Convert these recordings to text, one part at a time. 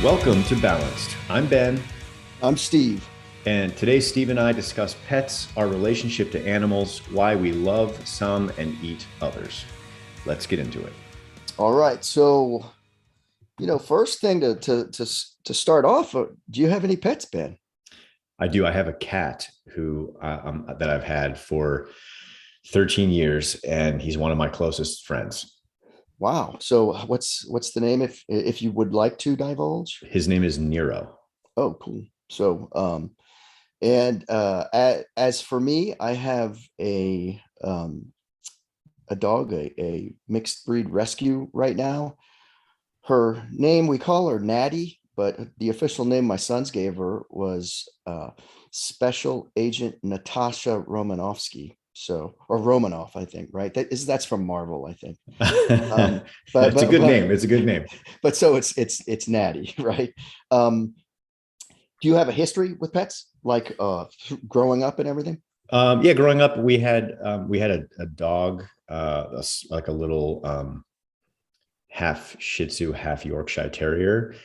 Welcome to Balanced. I'm Ben, I'm Steve. and today Steve and I discuss pets, our relationship to animals, why we love some and eat others. Let's get into it. All right. So, first thing to start off, do you have any pets, Ben? I do. I have a cat who that I've had for 13 years, and he's one of my closest friends. Wow. So, what's the name if you would like to divulge? His name is Nero. Oh, cool. So, and as for me, I have a dog, a mixed breed rescue right now. Her name, we call her Natty, but the official name my sons gave her was Special Agent Natasha Romanovsky. So, or Romanoff, I think, right? That's from Marvel, I think. Um, but It's a but good but name. It's a good name. but so it's Natty, right? Um, do you have a history with pets, like growing up and everything? Yeah, growing up, we had a dog, like a little half Shih Tzu, half Yorkshire Terrier,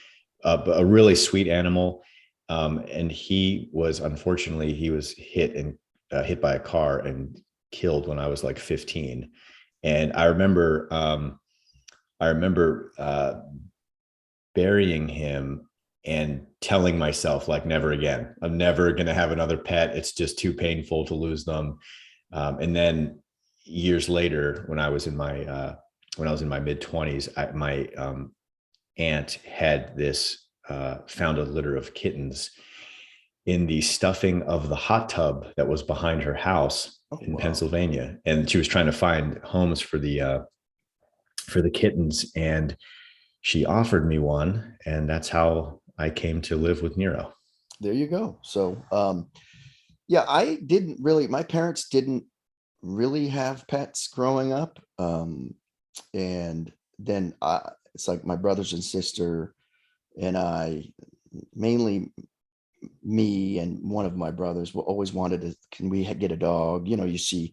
a really sweet animal. And he was hit by a car and killed when I was like 15. And I remember burying him and telling myself like, never again. I'm never going to have another pet. It's just too painful to lose them. And then years later, when I was in my mid 20s, my aunt had found a litter of kittens in the stuffing of the hot tub that was behind her house Oh, in wow. Pennsylvania, and she was trying to find homes for the kittens, and she offered me one, and that's how I came to live with Nero. There you go. So, yeah, my parents didn't really have pets growing up. And then it's like my brothers and sister and I, mainly me and one of my brothers, always wanted to, can we get a dog? You see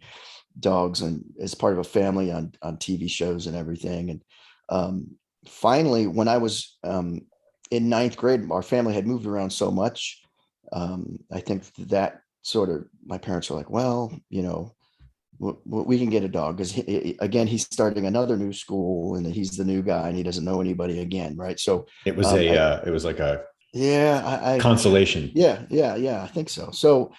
dogs and as part of a family on TV shows and everything. And finally, when I was in ninth grade, our family had moved around so much. I think that sort of, my parents were like, well, we can get a dog because again, he's starting another new school and he's the new guy and he doesn't know anybody again, right? So It was like a yeah, consolation. yeah, I think so. So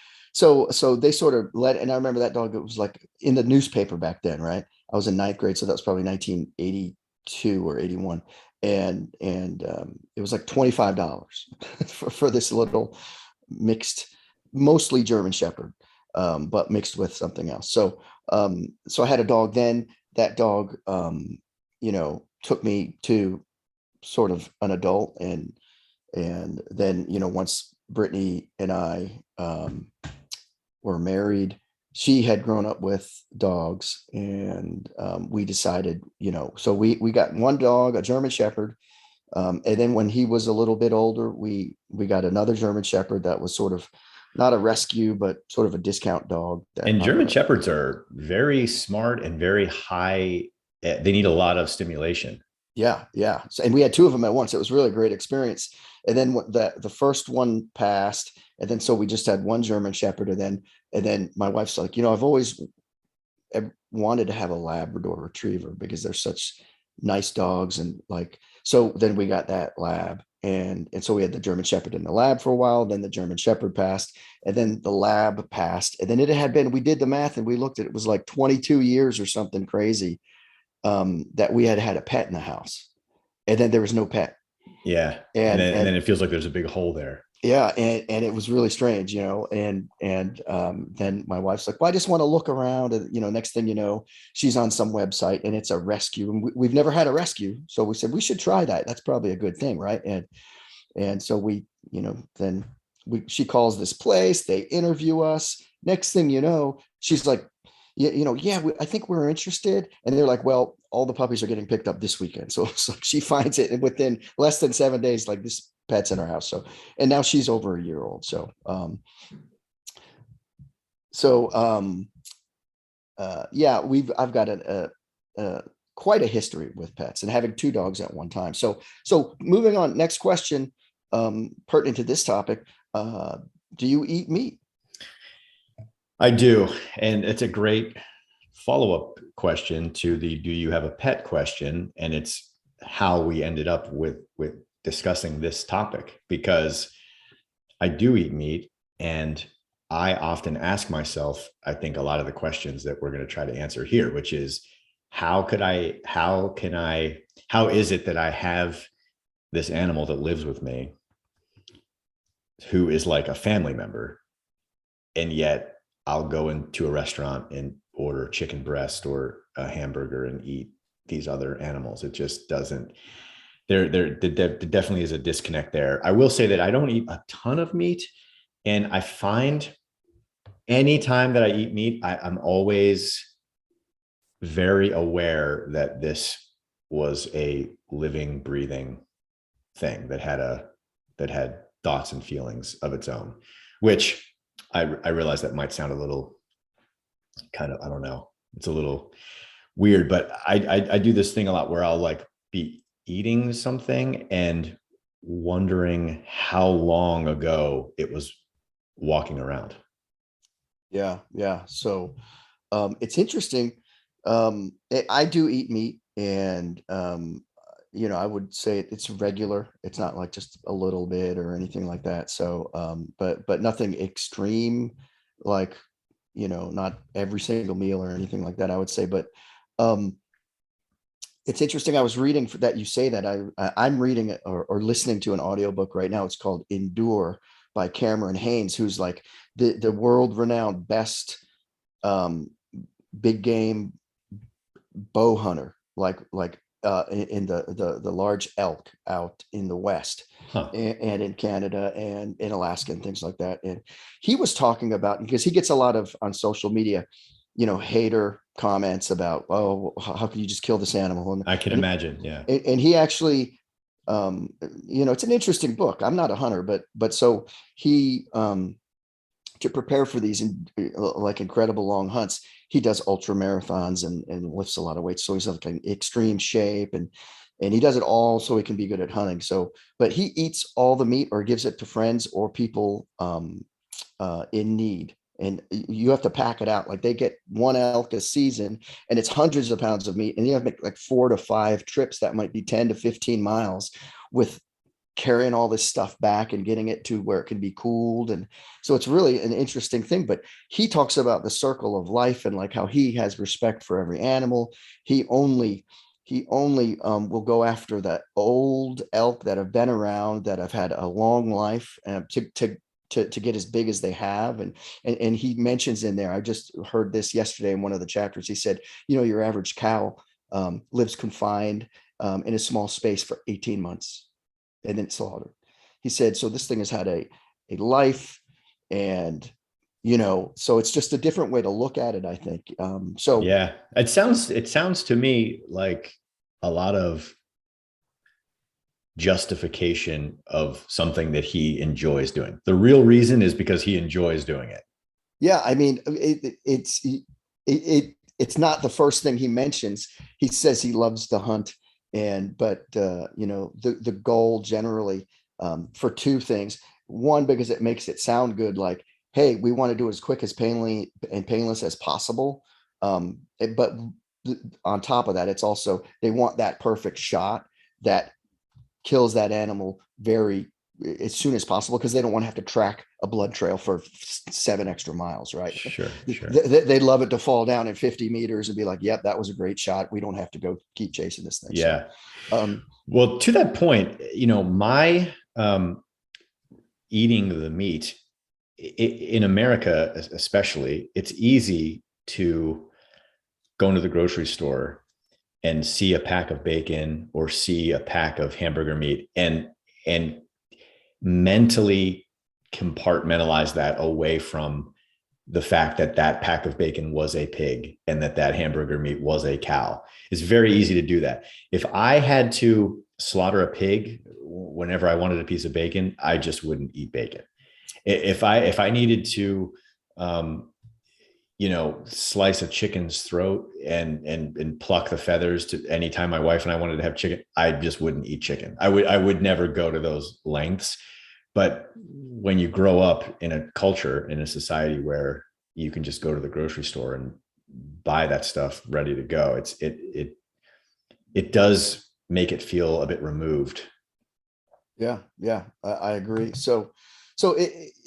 they sort of and I remember that dog, it was like in the newspaper back then, right? I was in ninth grade, so that was probably 1982 or 81. And it was like $25 for this little mixed, mostly German Shepherd, but mixed with something else. So I had a dog then. That dog, took me to sort of an adult, and then once Brittany and I were married, she had grown up with dogs, and we decided, so we got one dog, a German Shepherd. And then when he was a little bit older, we got another German Shepherd that was sort of not a rescue, but sort of a discount dog that And German Shepherds are very smart and very high. They need a lot of stimulation. yeah. So, and we had two of them at once. It was really a great experience. And then the first one passed, and then so we just had one German Shepherd, and then my wife's like, I've always wanted to have a Labrador Retriever because they're such nice dogs, and like, so then we got that lab, and so we had the German Shepherd and the lab for a while. Then the German Shepherd passed, and then the lab passed, and then it had been, we did the math and we looked at it, was like 22 years or something crazy, that we had had a pet in the house, and then there was no pet. Yeah. And and then and it feels like there's a big hole there. yeah, and it was really strange, and then my wife's like, well, I just want to look around, and next thing you know, she's on some website and it's a rescue, and we've never had a rescue, so we said we should try that. That's probably a good thing, right? And so we, then she calls this place, they interview us. Next thing you know, she's like, yeah, I think we're interested. And they're like, well, all the puppies are getting picked up this weekend. So she finds it, and within less than 7 days, like, this pet's in our house. So, and now she's over a year old. So yeah, I've got a quite a history with pets and having two dogs at one time. So moving on, next question, pertinent to this topic. Do you eat meat? I do. And it's a great follow-up question to the do you have a pet question. And it's how we ended up with discussing this topic, because I do eat meat, and I often ask myself, I think a lot of the questions that we're going to try to answer here, which is how is it that I have this animal that lives with me who is like a family member, and yet I'll go into a restaurant and order chicken breast or a hamburger and eat these other animals. It just doesn't, there definitely is a disconnect there. I will say that I don't eat a ton of meat, and I find anytime that I eat meat, I'm always very aware that this was a living, breathing thing that had thoughts and feelings of its own, which I realize that might sound a little kind of, I don't know, it's a little weird, but I do this thing a lot where I'll like be eating something and wondering how long ago it was walking around. Yeah. So it's interesting. I do eat meat, and I would say it's regular. It's not like just a little bit or anything like that. So, but nothing extreme, like, not every single meal or anything like that, I would say. But um, it's interesting. I was reading that you say that. I'm reading it or listening to an audiobook right now. It's called Endure by Cameron Haynes, who's like the world renowned best um, big game bow hunter, in the large elk out in the West, Huh. and in Canada and in Alaska and things like that. And he was talking about, because he gets a lot of on social media, hater comments about, oh, how can you just kill this animal? I can imagine. Yeah. And he actually, it's an interesting book. I'm not a hunter, but so he, to prepare for these like incredible long hunts, he does ultra marathons and lifts a lot of weights. So he's like in extreme shape, and he does it all so he can be good at hunting. So, but he eats all the meat or gives it to friends or people in need. And you have to pack it out. Like they get one elk a season, and it's hundreds of pounds of meat. And you have to make like 4 to 5 trips that might be 10 to 15 miles with carrying all this stuff back and getting it to where it can be cooled. And so it's really an interesting thing. But he talks about the circle of life and like how he has respect for every animal. He only will go after the old elk that have been around, that have had a long life, to get as big as they have. And he mentions in there, I just heard this yesterday in one of the chapters, he said, your average cow lives confined in a small space for 18 months and then slaughtered. He said, so this thing has had a life, and so it's just a different way to look at it, I think. So Yeah. It sounds to me like a lot of justification of something that he enjoys doing. The real reason is because he enjoys doing it. yeah, I mean, it's not the first thing he mentions. He says he loves to hunt, but the goal generally, for two things. One, because it makes it sound good, like, hey, we want to do it as quick as painless as possible. But on top of that, it's also they want that perfect shot that kills that animal very as soon as possible, because they don't want to have to track a blood trail for 7 extra miles, right? Sure. They'd love it to fall down in 50 meters and be like, yep, that was a great shot. We don't have to go keep chasing this thing. Yeah. So, Well, to that point, my eating the meat in America, especially, it's easy to go into the grocery store and see a pack of bacon or see a pack of hamburger meat and mentally compartmentalize that away from the fact that that pack of bacon was a pig and that hamburger meat was a cow. It's very easy to do that. If I had to slaughter a pig whenever I wanted a piece of bacon, I just wouldn't eat bacon. If I needed to slice a chicken's throat and pluck the feathers to anytime my wife and I wanted to have chicken, I just wouldn't eat chicken. I would never go to those lengths. But when you grow up in a culture, in a society where you can just go to the grocery store and buy that stuff ready to go, it does make it feel a bit removed. Yeah, yeah, I agree.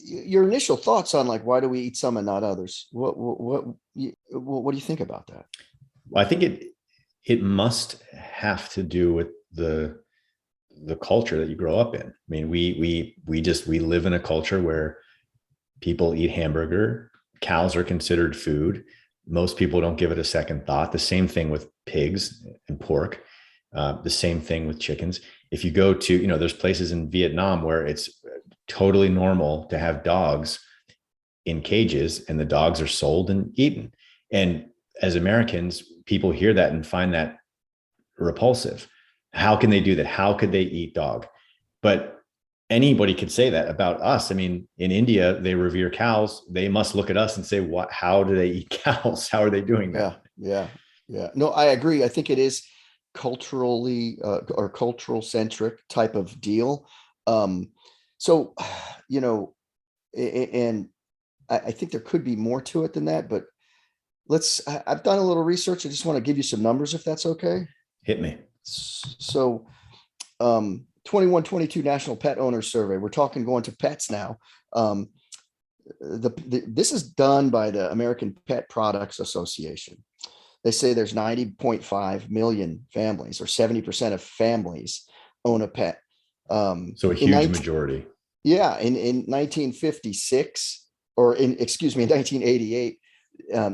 Your initial thoughts on like why do we eat some and not others? What do you think about that? Well, I think it must have to do with the culture that you grow up in. I mean, we live in a culture where people eat hamburger, cows are considered food. Most people don't give it a second thought. The same thing with pigs and pork. The same thing with chickens. If you go to, there's places in Vietnam where it's totally normal to have dogs in cages and the dogs are sold and eaten. And as Americans, people hear that and find that repulsive. How can they do that? How could they eat dog? But anybody could say that about us. I mean, in India, they revere cows. They must look at us and say, "What? How do they eat cows? How are they doing that?" Yeah, yeah, yeah. No, I agree. I think it is culturally or cultural centric type of deal. Um, so, you know, and I think there could be more to it than that, but I've done a little research. I just want to give you some numbers if that's okay. Hit me. So 21-22 National Pet Owner Survey. We're talking going to pets now. Um, this is done by the American Pet Products Association. They say there's 90.5 million families, or 70% of families own a pet. So a In huge 19, majority. yeah, in 1956, or excuse me, in 1988,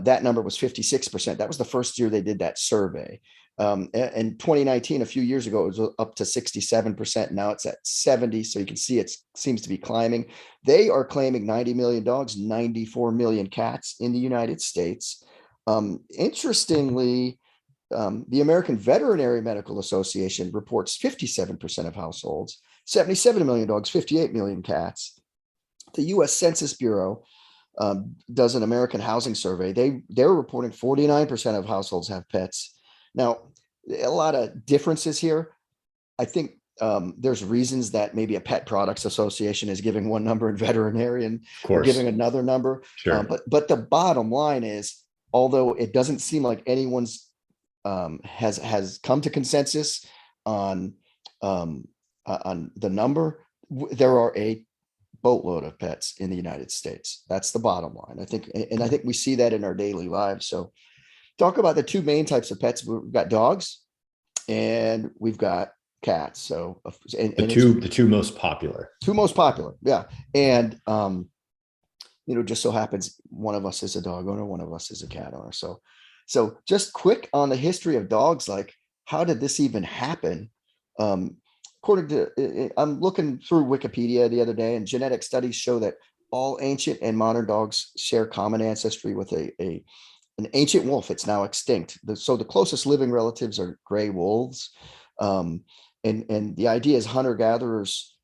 that number was 56%. That was the first year they did that survey. In 2019, a few years ago, it was up to 67%. Now it's at 70. So you can see it seems to be climbing. They are claiming 90 million dogs, 94 million cats in the United States. Interestingly, the American Veterinary Medical Association reports 57% of households, 77 million dogs, 58 million cats. The U.S. Census Bureau does an American housing survey. They're reporting 49% of households have pets. Now, a lot of differences here. I think there's reasons that maybe a pet products association is giving one number and veterinarian Of are course. giving another number. Sure. But the bottom line is, although it doesn't seem like anyone's has come to consensus on the number, there are a boatload of pets in the United States. That's the bottom line. I think, and I think we see that in our daily lives. So talk about the two main types of pets. We've got dogs and we've got cats. So, The and it's two most popular. two most popular. Yeah. And, just so happens one of us is a dog owner, one of us is a cat owner. So just quick on the history of dogs, like how did this even happen? According to, I'm looking through Wikipedia the other day, and genetic studies show that all ancient and modern dogs share common ancestry with an ancient wolf. It's now extinct. So the closest living relatives are gray wolves. And the idea is hunter gatherers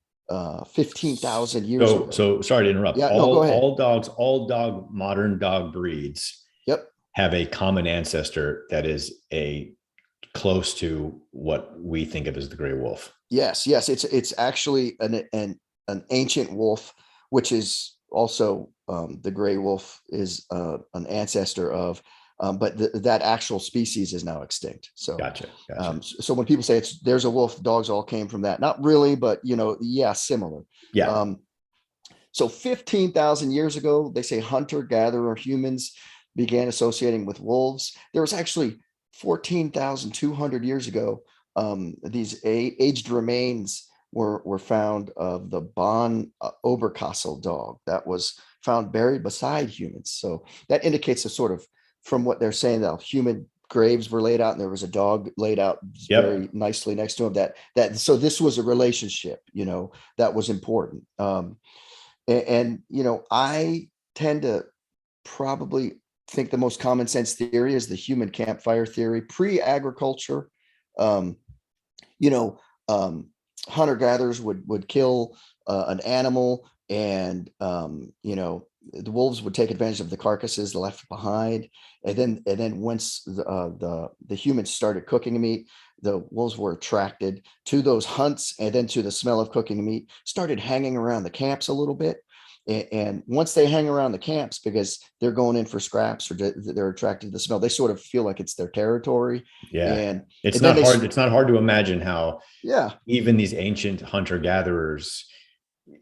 15,000 years So, ago. so sorry to interrupt. Yeah, no, go ahead. All modern dog breeds Yep. have a common ancestor that is a close to what we think of as the gray wolf. Yes, yes. It's actually an ancient wolf, which is also the gray wolf is an ancestor of, but that actual species is now extinct. So, Gotcha. Gotcha. so when people say there's a wolf, dogs all came from that. Not really, but yeah, similar. Yeah. Um, so 15,000 years ago, they say hunter-gatherer humans began associating with wolves. There was actually 14,200 years ago. These aged remains were found of the Bon Oberkassel dog that was found buried beside humans. So that indicates a sort of, from what they're saying, that human graves were laid out and there was a dog laid out Yep. very nicely next to him. So this was a relationship, that was important. I tend to probably think the most common sense theory is the human campfire theory. Pre-agriculture, um, you know, hunter gatherers would kill an animal and the wolves would take advantage of the carcasses left behind, and then once the humans started cooking meat, the wolves were attracted to those hunts and then to the smell of cooking meat, started hanging around the camps a little bit. And once they hang around the camps because they're going in for scraps or they're attracted to the smell, they sort of feel like it's their territory. Yeah. And It's then not they, hard. It's not hard to imagine how yeah, even these ancient hunter gatherers,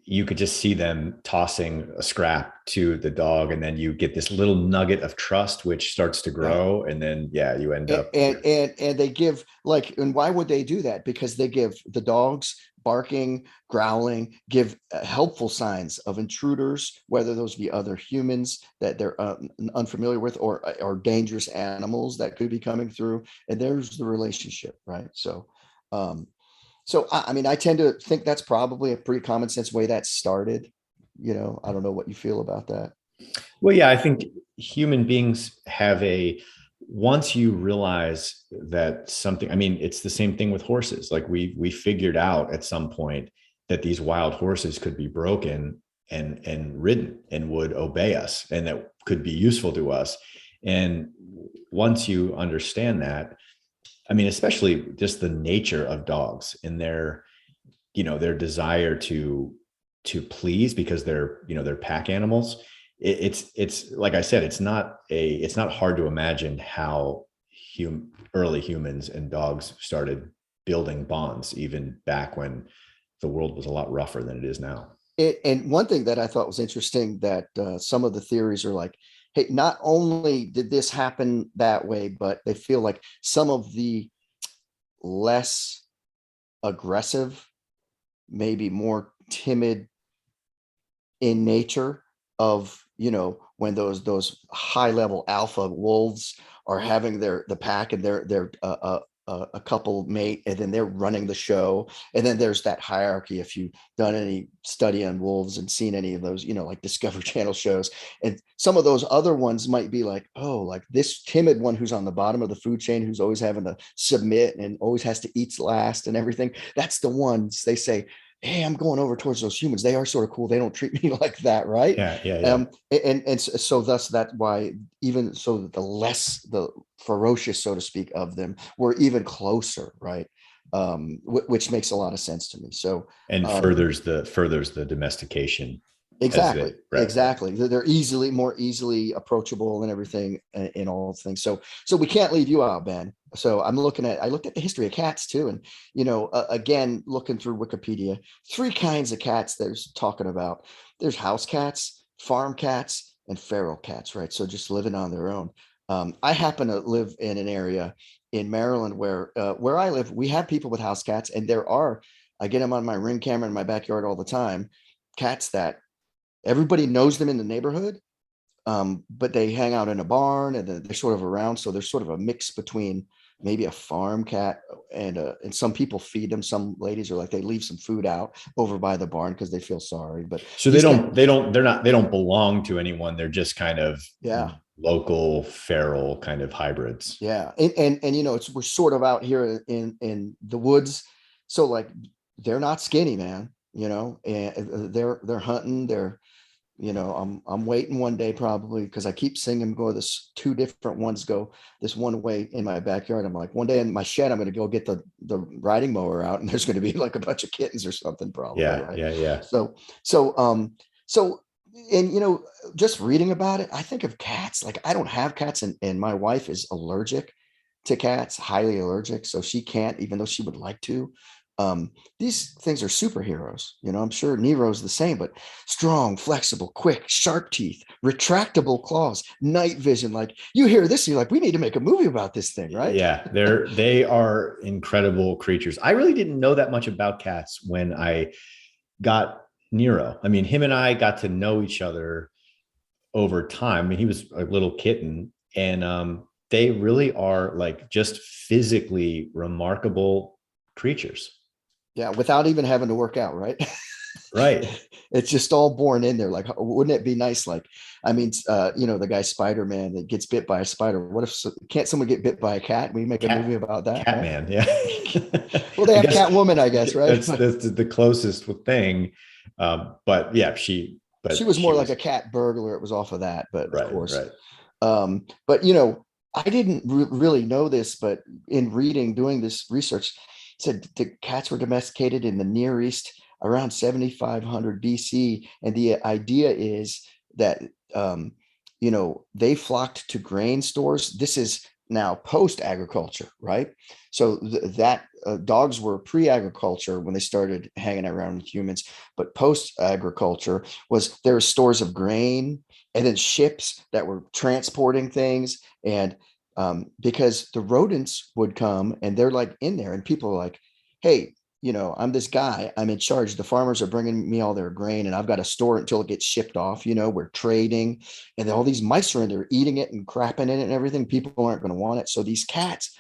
you could just see them tossing a scrap to the dog, and then you get this little nugget of trust which starts to yeah. grow, and then yeah, you end and up and and they give like, and why would they do that? Because they give the dogs barking, growling, give helpful signs of intruders, whether those be other humans that they're unfamiliar with, or dangerous animals that could be coming through. And there's the relationship, right? So um I mean, I tend to think that's probably a pretty common sense way that started. I don't know what you feel about that. well, yeah, I think human beings have a once you realize that something, I mean, it's the same thing with horses. Like we figured out at some point that these wild horses could be broken and ridden and would obey us and that could be useful to us. And once you understand that, I mean, especially just the nature of dogs and their desire to please because they're pack animals. It's like I said, it's not hard to imagine how early humans and dogs started building bonds even back when the world was a lot rougher than it is now. And one thing that I thought was interesting, that some of the theories are like, hey, not only did this happen that way, but they feel like some of the less aggressive, maybe more timid in nature of, when those high level alpha wolves are having the pack, and they're a couple mate, and then they're running the show. And then there's that hierarchy. If you've done any study on wolves and seen any of those, like Discovery Channel shows, and some of those other ones might be like, oh, like this timid one who's on the bottom of the food chain, who's always having to submit and always has to eat last and everything. That's the ones they say, hey, I'm going over towards those humans. They are sort of cool. They don't treat me like that, right? Yeah, yeah, yeah. And so thus that's why, even so, the ferocious, so to speak, of them were even closer, right? Which makes a lot of sense to me. So And um, furthers the domestication as exactly, they right. exactly. They're more easily approachable and everything in all things. So we can't leave you out, Ben. So I looked at the history of cats too, and again, looking through Wikipedia, three kinds of cats there's talking about. There's house cats, farm cats, and feral cats, right? So just living on their own. I happen to live in an area in Maryland where I live, we have people with house cats, and I get them on my Ring camera in my backyard all the time. Cats that everybody knows them in the neighborhood, but they hang out in a barn, and they're sort of around. So there's sort of a mix between maybe a farm cat, and some people feed them. Some ladies are like, they leave some food out over by the barn because they feel sorry. But So these cats, they don't belong to anyone. They're just kind of yeah, local feral kind of hybrids. yeah, and we're sort of out here in the woods, so like they're not skinny, man. And they're hunting. I'm waiting one day probably, because I keep seeing them go this two different ones go this one way in my backyard. I'm like, one day in my shed, I'm going to go get the riding mower out, and there's going to be like a bunch of kittens or something probably, Yeah, right? yeah, yeah. So so so and just reading about it, I think of cats. Like, I don't have cats, and my wife is allergic to cats, highly allergic, so she can't, even though she would like to. These things are superheroes. I'm sure Nero's the same, but strong, flexible, quick, sharp teeth, retractable claws, night vision. Like, you hear this, you're like, we need to make a movie about this thing, right? Yeah, they are incredible creatures. I really didn't know that much about cats when I got Nero. I mean, him and I got to know each other over time. I mean, he was a little kitten, and they really are like just physically remarkable creatures. Yeah, without even having to work out, right? Right. It's just all born in there. Like, wouldn't it be nice? Like, I mean, the guy Spider-Man that gets bit by a spider. What if can't someone get bit by a cat? We make a movie Cat about that, right? Catman. Yeah. Well, they I have guess Catwoman, I guess, right? that's the closest thing. But yeah, She but was she more like was a cat burglar. It was off of that, but of right, course. right. But I didn't really know this, but in reading, doing this research, it said the cats were domesticated in the Near East around 7,500 BC, and the idea is that they flocked to grain stores. This is now post agriculture, right? So that dogs were pre-agriculture when they started hanging around with humans, but post agriculture was there were stores of grain and then ships that were transporting things. And because the rodents would come and they're like in there, and people are like, hey, I'm this guy, I'm in charge. The farmers are bringing me all their grain and I've got to store it until it gets shipped off. We're trading, and all these mice are in there eating it and crapping in it and everything. People aren't going to want it. So these cats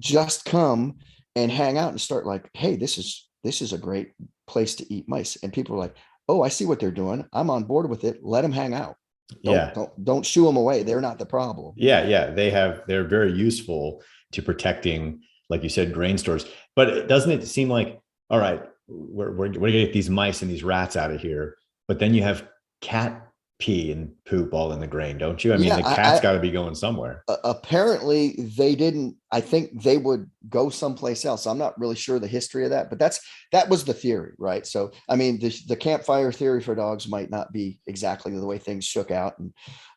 just come and hang out and start like, hey, this is a great place to eat mice. And people are like, oh, I see what they're doing. I'm on board with it. Let them hang out. Don't Yeah. don't don't shoo them away. They're not the problem. Yeah, yeah, they're very useful to protecting, like you said, grain stores. But doesn't it seem like, all right, we're gonna get these mice and these rats out of here, but then you have cat pee and poop all in the grain, don't you? I mean, Yeah, the cat's I got to be going somewhere. apparently they didn't. I think they would go someplace else. I'm not really sure the history of that, but that was the theory, right? So I mean, the campfire theory for dogs might not be exactly the way things shook out, and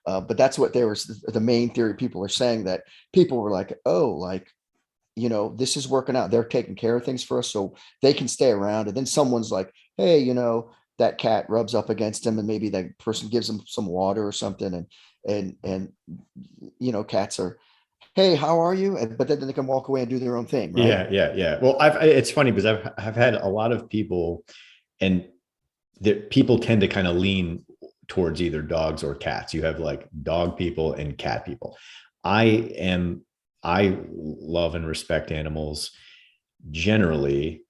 but that's what there was the main theory. People are saying that people were like, oh, like, this is working out. They're taking care of things for us, so they can stay around. And then someone's like, hey, that cat rubs up against him, and maybe that person gives him some water or something, and cats are, hey, how are you? But then they can walk away and do their own thing, right? Yeah, yeah, yeah. Well, it's funny because I've had a lot of people, and people tend to kind of lean towards either dogs or cats. You have like dog people and cat people. I am I love and respect animals generally,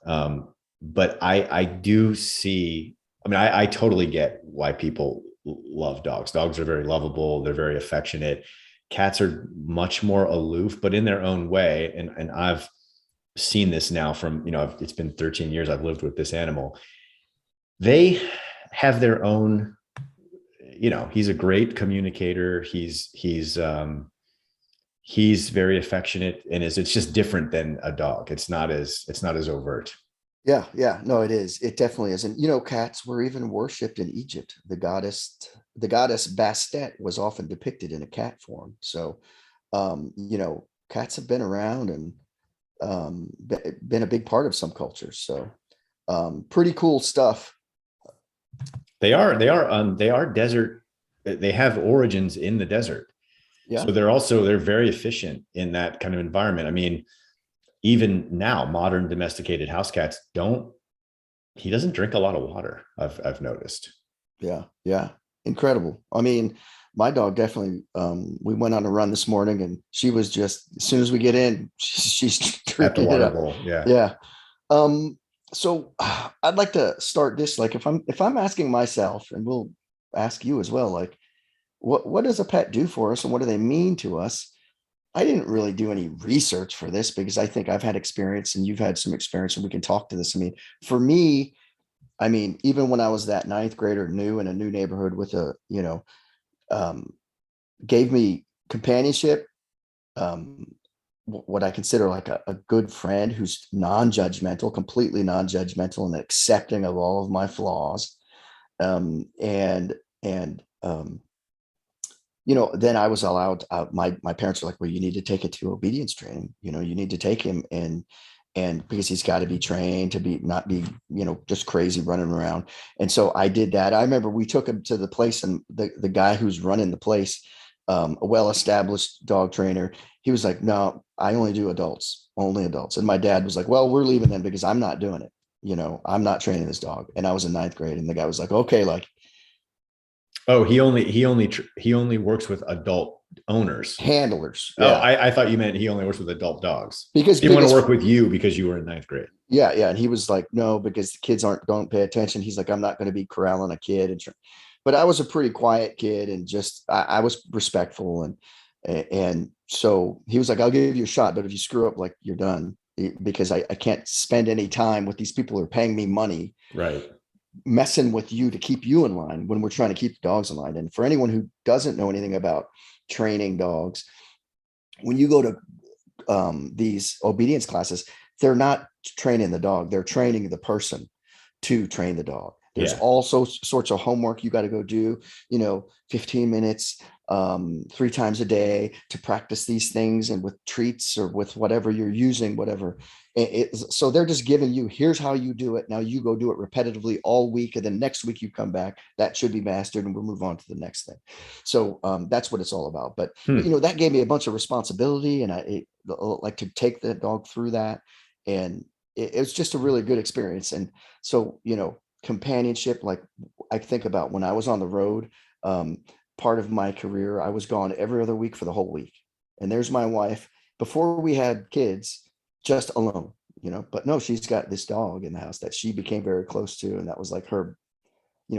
but I do see. I mean, I totally get why people love dogs. Dogs are very lovable. They're very affectionate. Cats are much more aloof, but in their own way. And I've seen this now from, it's been 13 years I've lived with this animal. They have their own, he's a great communicator. He's very affectionate, and it's just different than a dog. It's not as overt. Yeah, no, it is. It definitely is. And cats were even worshipped in Egypt. The goddess Bastet was often depicted in a cat form. So cats have been around and been a big part of some cultures. So pretty cool stuff. They are desert. They have origins in the desert. Yeah. So they're very efficient in that kind of environment. I mean, even now, modern domesticated house cats he doesn't drink a lot of water. I've noticed. Yeah. Incredible. I mean, my dog definitely, we went on a run this morning and she was just, as soon as we get in, she's At the drinking it water up. bowl. Yeah. Yeah. So I'd like to start this, like, if I'm asking myself, and we'll ask you as well, like, what does a pet do for us and what do they mean to us? I didn't really do any research for this because I think I've had experience and you've had some experience and we can talk to this. I mean, for me, I mean, even when I was that ninth grader new in a new neighborhood with um, gave me companionship, um, what I consider like a good friend who's non-judgmental, completely non-judgmental and accepting of all of my flaws. And then I was allowed, my parents were like, well, you need to take it to obedience training. You need to take him, and because he's got to be trained to not be, just crazy running around. And so I did that. I remember we took him to the place, and the guy who's running the place, a well-established dog trainer, he was like, no, I only do adults, only adults. And my dad was like, well, we're leaving then because I'm not doing it. I'm not training this dog. And I was in ninth grade, and the guy was like, okay, like, Oh, he only works with adult owners. handlers. Oh, Yeah. I thought you meant he only works with adult dogs. Because, He didn't want to work with you because you were in ninth grade. yeah. And he was like, no, because the kids don't pay attention. He's like, I'm not going to be corralling a kid. But I was a pretty quiet kid, and just, I was respectful. And so he was like, I'll give you a shot, but if you screw up, like, you're done, because I can't spend any time with these people who are paying me money. Right. messing with you to keep you in line when we're trying to keep the dogs in line. And for anyone who doesn't know anything about training dogs, when you go to these obedience classes, they're not training the dog, they're training the person to train the dog. There's Yeah. also sorts of homework you got to go do, 15 minutes, 3 times a day to practice these things, and with treats or with whatever you're using, whatever. So they're just giving you, here's how you do it. Now you go do it repetitively all week. And then next week you come back, that should be mastered, and we'll move on to the next thing. So that's what it's all about. But Hmm. that gave me a bunch of responsibility, and I like to take the dog through that. And it was just a really good experience. And so, companionship, like I think about when I was on the road, part of my career, I was gone every other week for the whole week. And there's my wife before we had kids, just alone, but no, she's got this dog in the house that she became very close to. And that was like her,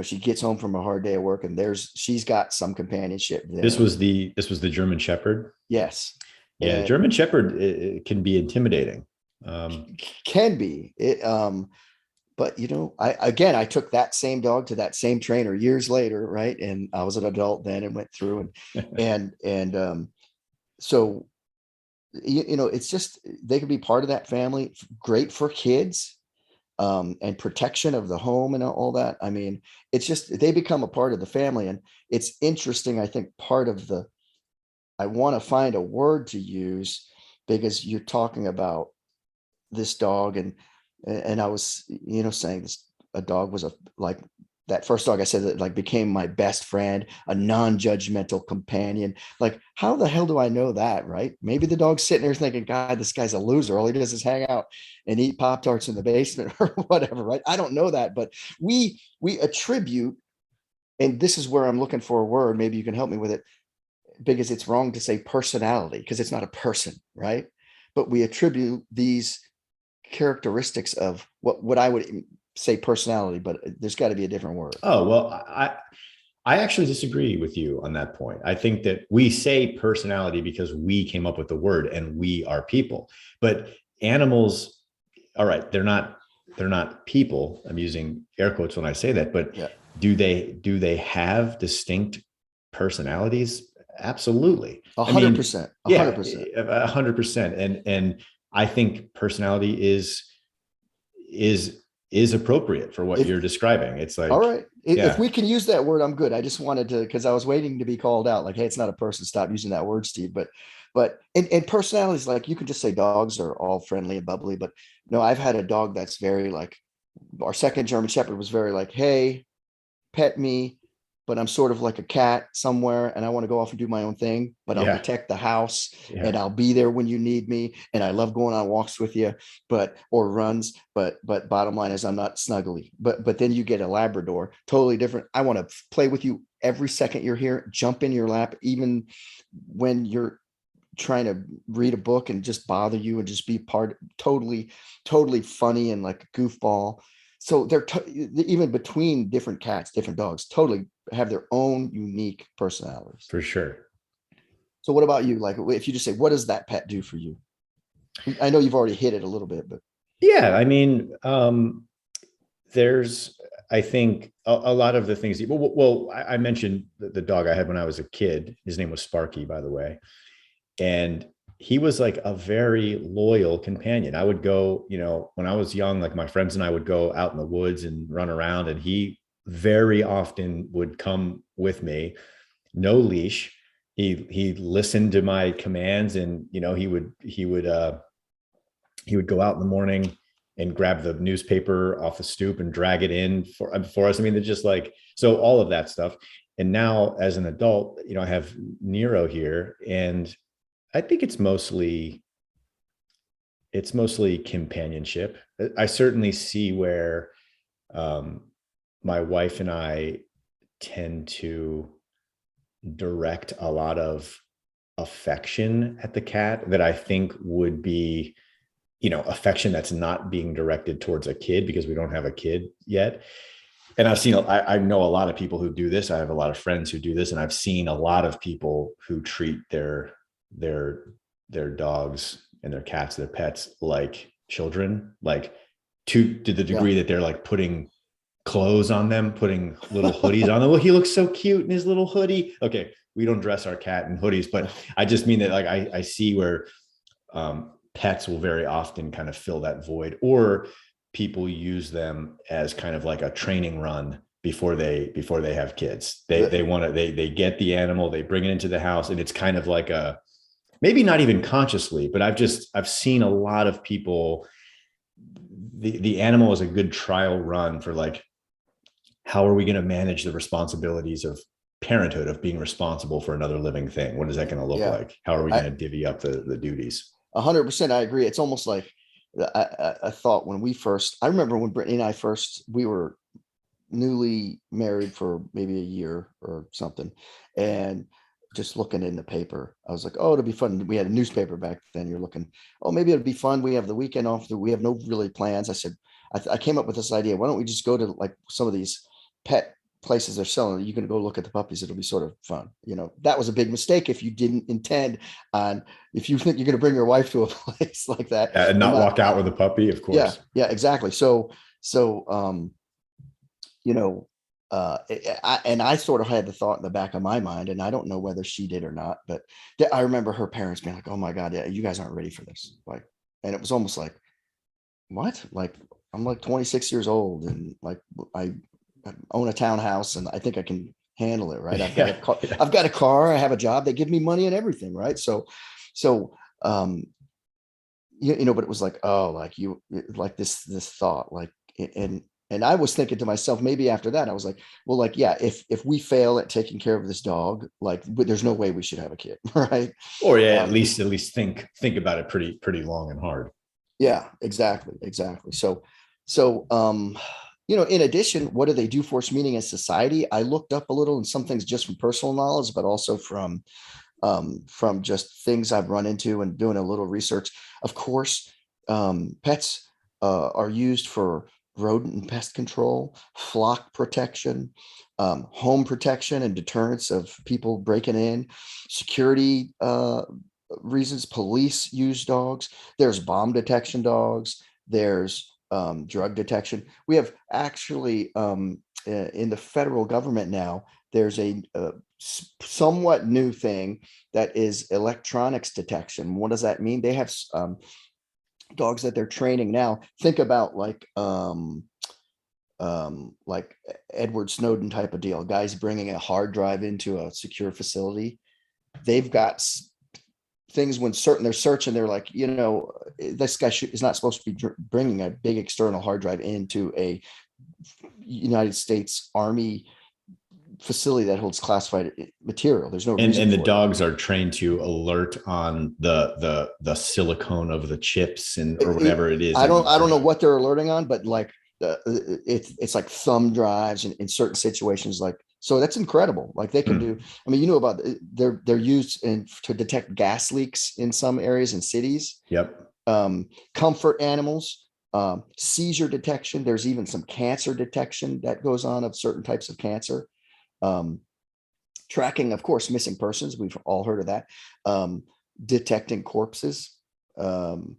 she gets home from a hard day of work, and she's got some companionship there. This was the German Shepherd. Yes. Yeah, the And German Shepherd, it can be intimidating. Um, can be it. But I took that same dog to that same trainer years later, right? And I was an adult then and went through and so it's just, they could be part of that family. Great for kids, and protection of the home and all that. I mean, it's just, they become a part of the family. And it's interesting. I think part of I want to find a word to use, because you're talking about this dog, and I was, saying this, a dog was like that first dog I said that like became my best friend, a non-judgmental companion. Like, how the hell do I know that, right? Maybe the dog's sitting there thinking, God, this guy's a loser. All he does is hang out and eat Pop-Tarts in the basement or whatever, right? I don't know that, but we attribute, and this is where I'm looking for a word. Maybe you can help me with it, because it's wrong to say personality, because it's not a person, right? But we attribute these characteristics of what I would say personality, but there's got to be a different word. oh, well, I actually disagree with you on that point. I think that we say personality because we came up with the word and we are people. But animals, all right, they're not people. I'm using air quotes when I say that, but Yeah, do they have distinct personalities? Absolutely. a I hundred mean, percent, a hundred yeah, percent. 100%. And I think personality is appropriate for what If you're describing. It's All like, right, if yeah, we can use that word, I'm good. I just wanted to, because I was waiting to be called out. Like, hey, it's not a person. Stop using that word, Steve. But and personalities, like you can just say dogs are all friendly and bubbly. But no, I've had a dog that's very like, our second German Shepherd was very like, hey, pet me, but I'm sort of like a cat somewhere, and I want to go off and do my own thing, but I'll yeah, protect the house, yeah. and I'll be there when you need me. And I love going on walks with you, or runs, but bottom line is I'm not snuggly. But then you get a Labrador, totally different. I want to play with you every second you're here, jump in your lap, even when you're trying to read a book, and just bother you and just be totally funny and like a goofball. So even between different cats, different dogs, totally have their own unique personalities. For sure. So what about you? Like, if you just say, what does that pet do for you? I know you've already hit it a little bit, but Yeah, I mean, there's, I think a lot of the things. Well, I mentioned the dog I had when I was a kid. His name was Sparky, by the way, and he was like a very loyal companion. I would go, when I was young, like my friends and I would go out in the woods and run around, and he very often would come with me, no leash. He listened to my commands, and he would go out in the morning and grab the newspaper off the stoop and drag it in for us. I mean, they're just like, so all of that stuff. And now as an adult, I have Nero here, and I think it's mostly companionship. I certainly see where um, my wife and I tend to direct a lot of affection at the cat that I think would be, affection that's not being directed towards a kid, because we don't have a kid yet. And I know a lot of people who do this. I have a lot of friends who do this, and I've seen a lot of people who treat their their dogs and their cats, their pets, like children, like to the yeah, degree that they're like putting clothes on them, putting little hoodies on them. Well, he looks so cute in his little hoodie. Okay, we don't dress our cat in hoodies, but I just mean that like I see where pets will very often kind of fill that void, or people use them as kind of like a training run before they have kids. They want to they get the animal, they bring it into the house, and it's kind of like a, maybe not even consciously, but I've seen a lot of people, the animal is a good trial run for like, how are we going to manage the responsibilities of parenthood, of being responsible for another living thing? What is that going to look Yeah, like? How are we I going to divvy up the duties? 100% I agree. It's almost like I thought when I remember when Brittany and I first, we were newly married for maybe a year or something, and just looking in the paper, I was like, oh, it'll be fun. We had a newspaper back then. You're looking, oh, maybe it'll be fun. We have the weekend off. We have no really plans. I said, I came up with this idea. Why don't we just go to like some of these pet places they're selling? You can go look at the puppies. It'll be sort of fun. That was a big mistake if you didn't intend on, if you think you're going to bring your wife to a place like that. And not walk out with a puppy, of Yeah, course. yeah, exactly. So, you know, and I sort of had the thought in the back of my mind, and I don't know whether she did or not, but I remember her parents being like, "Oh my God, yeah, you guys aren't ready for this." Like, and it was almost like, what? Like, I'm like 26 years old, and like I own a townhouse, and I think I can handle it, right? I've got a Yeah, car, yeah. I've got a car, I have a job, they give me money and everything, right? So, um, but it was like, oh, like like this thought, like, and I was thinking to myself, maybe after that, I was like, well, like, yeah, if we fail at taking care of this dog, like, there's no way we should have a kid, right? Or yeah, Um, at least think about it pretty long and hard. yeah, exactly. So, in addition, what do they do for us meaning in society? I looked up a little, and some things just from personal knowledge, but also from just things I've run into and doing a little research. Of course, pets are used for rodent and pest control, flock protection, home protection and deterrence of people breaking in, security reasons. Police use dogs. There's bomb detection dogs. There's drug detection. We have actually in the federal government now, there's a somewhat new thing that is electronics detection. What does that mean? They have dogs that they're training now. Think about like Edward Snowden type of deal. Guys bringing a hard drive into a secure facility. They've got things when they're searching. They're like, this guy is not supposed to be bringing a big external hard drive into a United States Army facility that holds classified material. There's no reason And the for it. dogs are trained to alert on the silicone of the chips and or it, whatever it is I that don't you I don't know bring. what they're alerting on, but like it's like thumb drives in certain situations. Like, so that's incredible. Like they can Hmm. do. I mean, about they're used to detect gas leaks in some areas in cities. Yep. Comfort animals, seizure detection. There's even some cancer detection that goes on of certain types of cancer. Um, Tracking, of course, missing persons. We've all heard of that. Detecting corpses. Um,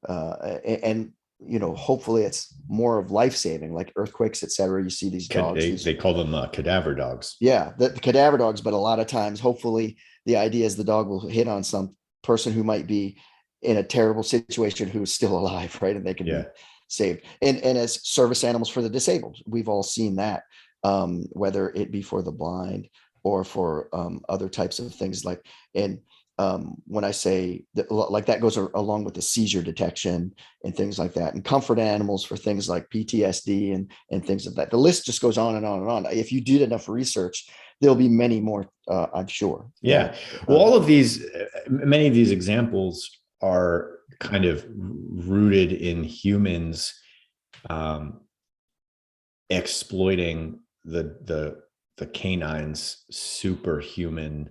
and hopefully it's more of life-saving, like earthquakes, etc. You see these dogs, They call them cadaver dogs. yeah, the cadaver dogs, but a lot of times, hopefully the idea is the dog will hit on some person who might be in a terrible situation who is still alive, right? And they can Yeah. be saved. And as service animals for the disabled, we've all seen that, whether it be for the blind or for other types of things like, and when I say that, like that goes along with the seizure detection and things like that, and comfort animals for things like PTSD and things of that. The list just goes on and on and on. If you did enough research, there'll be many more, I'm sure. Yeah. That Well, all of these, many of these examples are kind of rooted in humans um, exploiting the canine's superhuman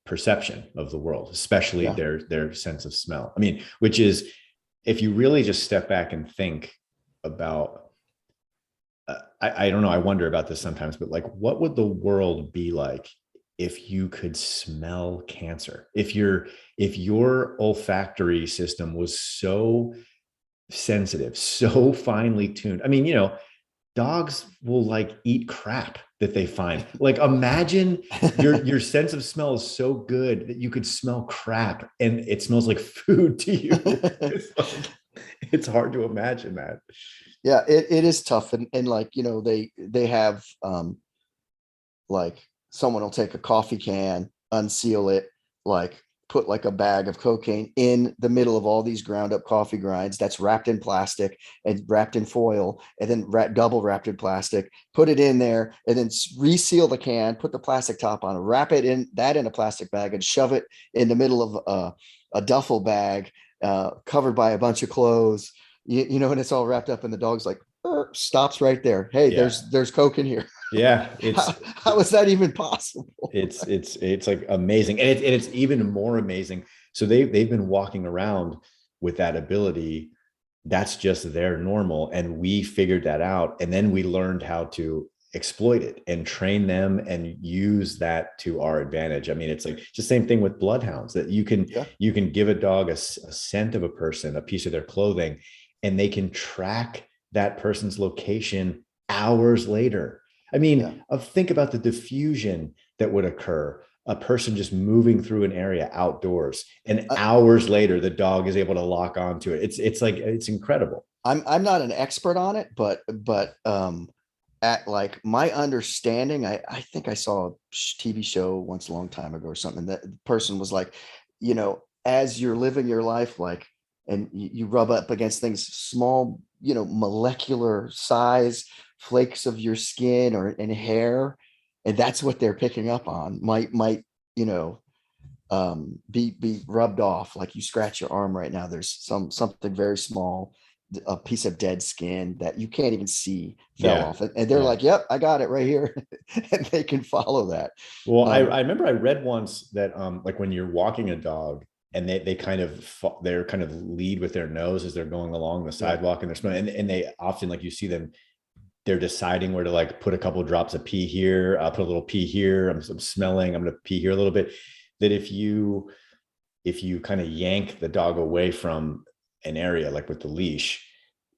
perception of the world, especially yeah, their sense of smell. I mean, which is, if you really just step back and think about, I don't know, I wonder about this sometimes, but like, what would the world be like if you could smell cancer? If your olfactory system was so sensitive, so finely tuned. I mean, dogs will like eat crap that they find. Like imagine your sense of smell is so good that you could smell crap and it smells like food to you. It's like it's hard to imagine that. Yeah, it is tough. And like, they have like someone will take a coffee can, unseal it, like put like a bag of cocaine in the middle of all these ground up coffee grinds that's wrapped in plastic and wrapped in foil and then double wrapped in plastic, put it in there and then reseal the can, put the plastic top on, wrap it in that in a plastic bag and shove it in the middle of a duffel bag covered by a bunch of clothes, and it's all wrapped up and the dog's like, stops right there. Hey, Yeah. there's coke in here. Yeah. How is that even possible? It's like amazing. And it's even more amazing. So they've been walking around with that ability. That's just their normal. And we figured that out. And then we learned how to exploit it and train them and use that to our advantage. I mean, it's like just the same thing with bloodhounds that Yeah, you can give a dog a scent of a person, a piece of their clothing, and they can track that person's location hours later. I yeah. mean, think about the diffusion that would occur. A person just moving through an area outdoors, and I, hours later, the dog is able to lock onto it. It's like it's incredible. I'm not an expert on it, but at like my understanding, I think I saw a TV show once a long time ago or something that the person was like, as you're living your life, like, and you rub up against things, small, molecular size flakes of your skin or and hair, and that's what they're picking up on. Might you know be rubbed off. Like you scratch your arm right now, there's something very small, a piece of dead skin that you can't even see fell Yeah, off, and they're yeah. like, yep, I got it right here. And they can follow that. Well, um I remember I read once that like when you're walking a dog and they kind of they're kind of lead with their nose as they're going along the yeah, sidewalk and they're smelling and they often like you see them they're deciding where to like put a couple of drops of pee here, put a little pee here. I'm smelling. I'm going to pee here a little bit. That if you kind of yank the dog away from an area like with the leash,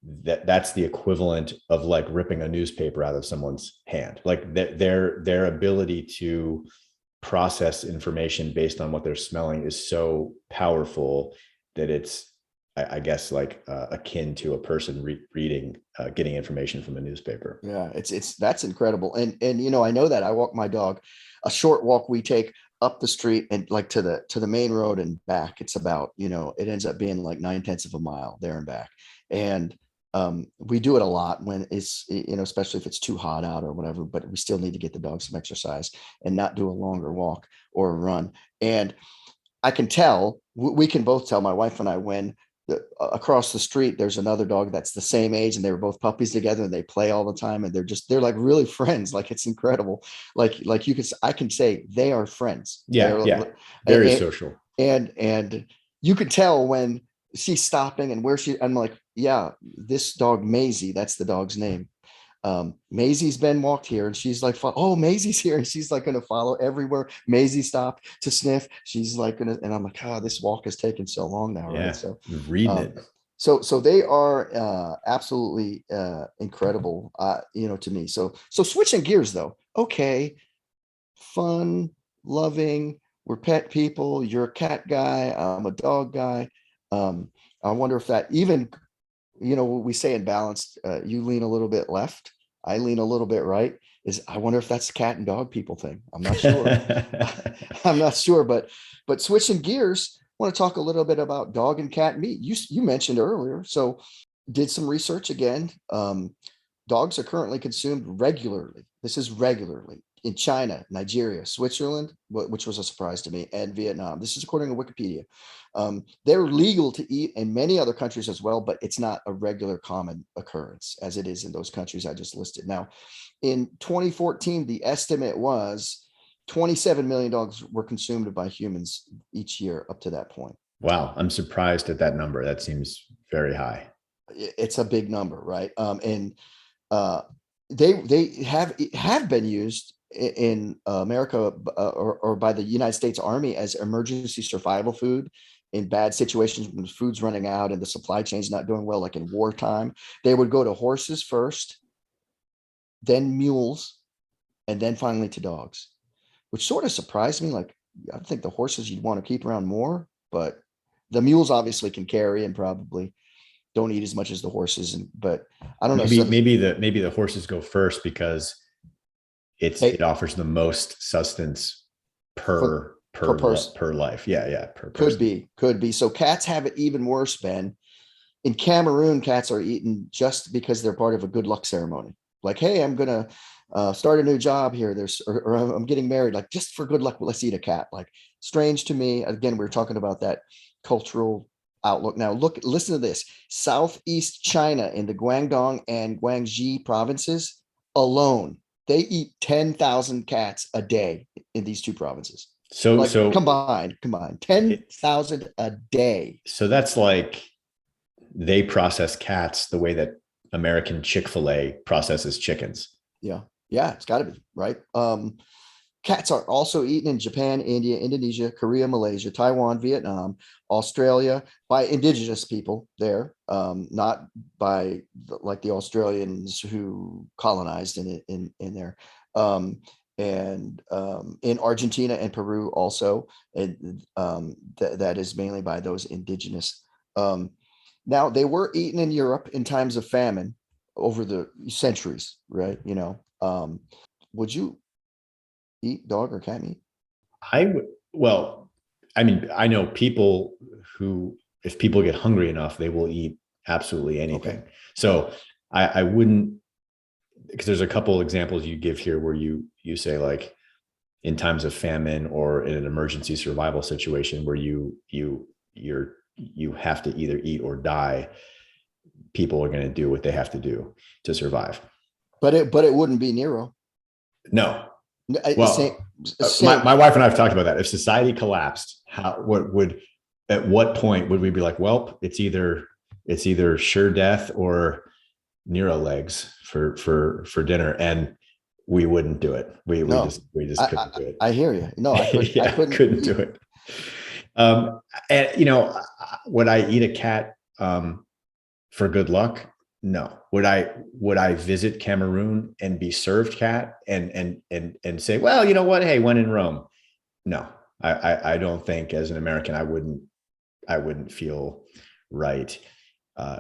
that's the equivalent of like ripping a newspaper out of someone's hand. Like their ability to process information based on what they're smelling is so powerful that it's I guess like akin to a person reading getting information from a newspaper. yeah, it's that's incredible. And I know that I walk my dog, a short walk we take up the street and like to the main road and back. It's about, it ends up being like 9/10 of a mile there and back. And we do it a lot when it's, especially if it's too hot out or whatever, but we still need to get the dog some exercise and not do a longer walk or a run. And I can tell, we can both tell, my wife and I, when across the street there's another dog that's the same age and they were both puppies together and they play all the time and they're like really friends. Like it's incredible. Like I can say they are friends. Yeah, They're yeah, very and social. and you could tell when she's stopping and where I'm like, yeah, this dog Maisie, that's the dog's name. Maisie's been walked here, and she's like, oh, Maisie's here, and she's like going to follow everywhere Maisie stopped to sniff. She's like going to, and I'm like, this walk has taken so long now, right? Yeah, So, reading um, it. so they are absolutely incredible, to me. So switching gears though, okay, fun, loving. We're pet people. You're a cat guy. I'm a dog guy. Um, I wonder if that even, we say in balance, you lean a little bit left, I lean a little bit right. Is I wonder if that's cat and dog people thing. I'm not sure. I'm not sure, but switching gears, I want to talk a little bit about dog and cat meat. You mentioned earlier, so did some research again. Dogs are currently consumed regularly. This is regularly in China, Nigeria, Switzerland, which was a surprise to me, and Vietnam. This is according to Wikipedia. They're legal to eat in many other countries as well, but it's not a regular common occurrence as it is in those countries I just listed. Now, in 2014, the estimate was 27 million dogs were consumed by humans each year up to that point. Wow, I'm surprised at that number. That seems very high. It's a big number, right? And uh, they have been used in America or by the United States Army as emergency survival food in bad situations when food's running out and the supply chain's not doing well, like in wartime. They would go to horses first, then mules, and then finally to dogs, which sort of surprised me. Like, I think the horses you'd want to keep around more, but the mules obviously can carry and probably don't eat as much as the horses. And but I don't know. Maybe So maybe the horses go first because it they offers the most sustenance for per person per life. Yeah, yeah, per could person. be could be. So cats have it even worse, Ben. In Cameroon, cats are eaten just because they're part of a good luck ceremony. Like, hey, I'm gonna start a new job here. Or I'm getting married. Like, just for good luck, let's eat a cat. Like, strange to me. Again, we are talking about that cultural outlook. Now, listen to this. Southeast China in the Guangdong and Guangxi provinces alone, they eat 10,000 cats a day in these two provinces. So Like so combined, it, 10,000 a day. so that's like they process cats the way that American Chick-fil-A processes chickens. Yeah. Yeah, it's got to be, right? Cats are also eaten in Japan, India, Indonesia, Korea, Malaysia, Taiwan, Vietnam, Australia by indigenous people there, not by like the Australians who colonized in there. And in Argentina and Peru also, and that is mainly by those indigenous. Now they were eaten in Europe in times of famine over the centuries, right? Would you eat dog or cat meat? Well, I mean, I know people who, if people get hungry enough, they will eat absolutely Okay. anything. So I wouldn't, because there's a couple examples you give here where you say like in times of famine or in an emergency survival situation where you have to either eat or die, people are going to do what they have to do to survive. But it wouldn't be Nero. No. Same, Well, same. my wife and I have talked about that. If society collapsed, at what point would we be like, well, it's either sure death or Nero legs for dinner, and we wouldn't do it. No, We just I, couldn't do I hear you. No, it. I Yeah, couldn't couldn't do eat. it. And would I eat a cat for good luck? No. Would I visit Cameroon and be served cat and say, well, you know what? Hey, when in Rome? No. I don't think as an American I wouldn't feel right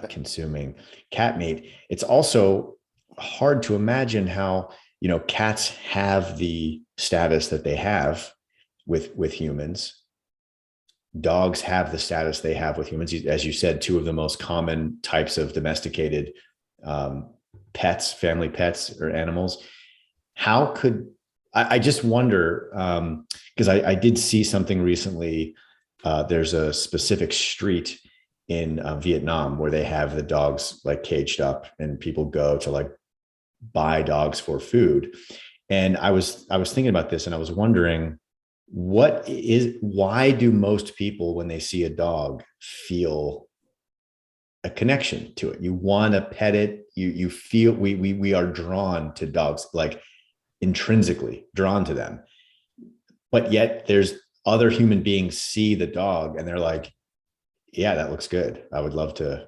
consuming cat meat. It's also hard to imagine how cats have the status that they have with humans. Dogs have the status they have with humans. As you said, two of the most common types of domesticated um, pets, family pets or animals. How could I just wonder? Because I did see something recently. There's a specific street in Vietnam where they have the dogs like caged up, and people go to like buy dogs for food. And I was thinking about this, and I was wondering why do most people when they see a dog feel a connection to it? You want to pet it. You feel we are drawn to dogs, like intrinsically drawn to them. But yet there's other human beings see the dog and they're like, yeah, that looks good. I would love to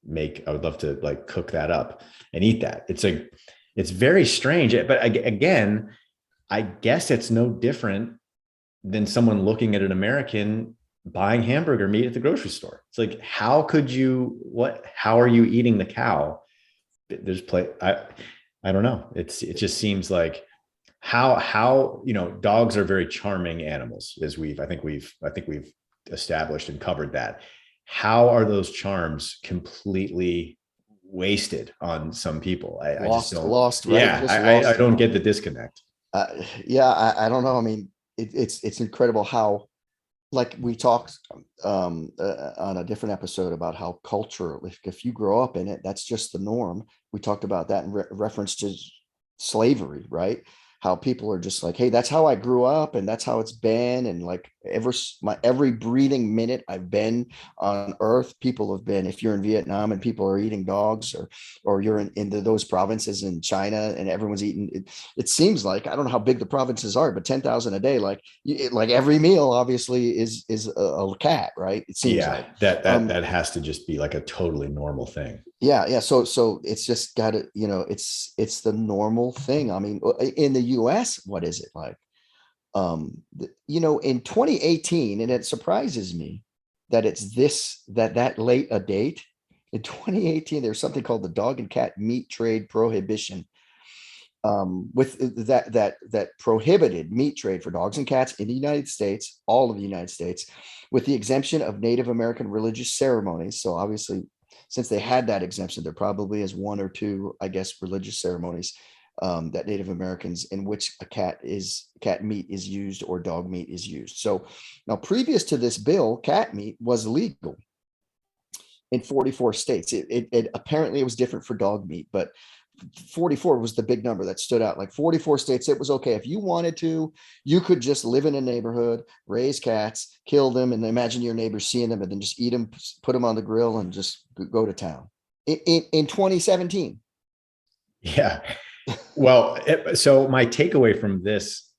like cook that up and eat that. It's very strange. But again, I guess it's no different than someone looking at an American buying hamburger meat at the grocery store. It's like, how are you eating the cow? There's I don't know. It just seems like how dogs are very charming animals, as I think we've established and covered that. How are those charms completely wasted on some people? I just don't. Lost, right? Yeah, Just I lost. don't get the disconnect. Yeah, I don't know. I mean, it's incredible how, like we talked on a different episode about how culture, if you grow up in it, that's just the norm. We talked about that in reference to slavery, right? how people are just like, hey, that's how I grew up and that's how it's been. And like every breathing minute I've been on earth, people have been, if you're in Vietnam and people are eating dogs, or you're into those provinces in China and everyone's eating it, it seems like, I don't know how big the provinces are, but 10,000 a day, like every meal obviously is a cat, right? It seems Yeah, like. that has to just be like a totally normal thing. Yeah. So it's just got to, it's the normal thing. I mean, in the US, what is it like? In 2018, and it surprises me that it's that late a date. In 2018, there's something called the Dog and Cat Meat Trade Prohibition, with that prohibited meat trade for dogs and cats in the United States, all of the United States, with the exemption of Native American religious ceremonies. So obviously, since they had that exemption, there probably is one or two, I guess, religious ceremonies, that Native Americans in which cat meat is used or dog meat is used. So now, previous to this bill, cat meat was legal in 44 states. It apparently it was different for dog meat, but 44 was the big number that stood out. Like 44 states, it was okay. If you wanted to, you could just live in a neighborhood, raise cats, kill them, and imagine your neighbors seeing them and then just eat them, put them on the grill and just go to town. In 2017. Yeah. Well, so my takeaway from this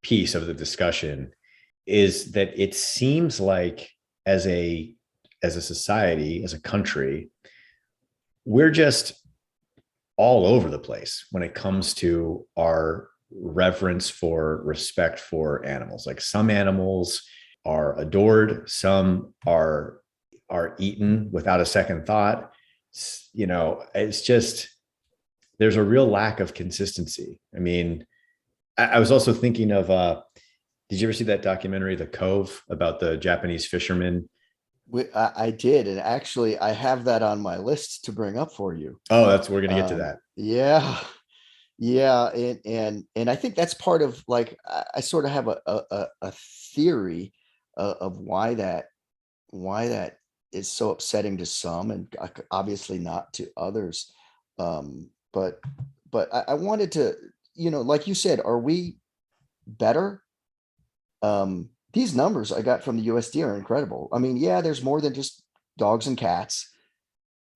piece of the discussion is that it seems like as a society, as a country, we're just all over the place when it comes to our reverence for respect for animals. Like some animals are adored, some are eaten without a second thought. It's just there's a real lack of consistency. I mean, I was also thinking of did you ever see that documentary, The Cove, about the Japanese fishermen? I did, and actually, I have that on my list to bring up for you. Oh, we're gonna get to that. Yeah, yeah, and I think that's part of, like, I sort of have a theory of why that is so upsetting to some, and obviously not to others. But I wanted to, like you said, are we better? These numbers I got from the USD are incredible. I mean, yeah, there's more than just dogs and cats,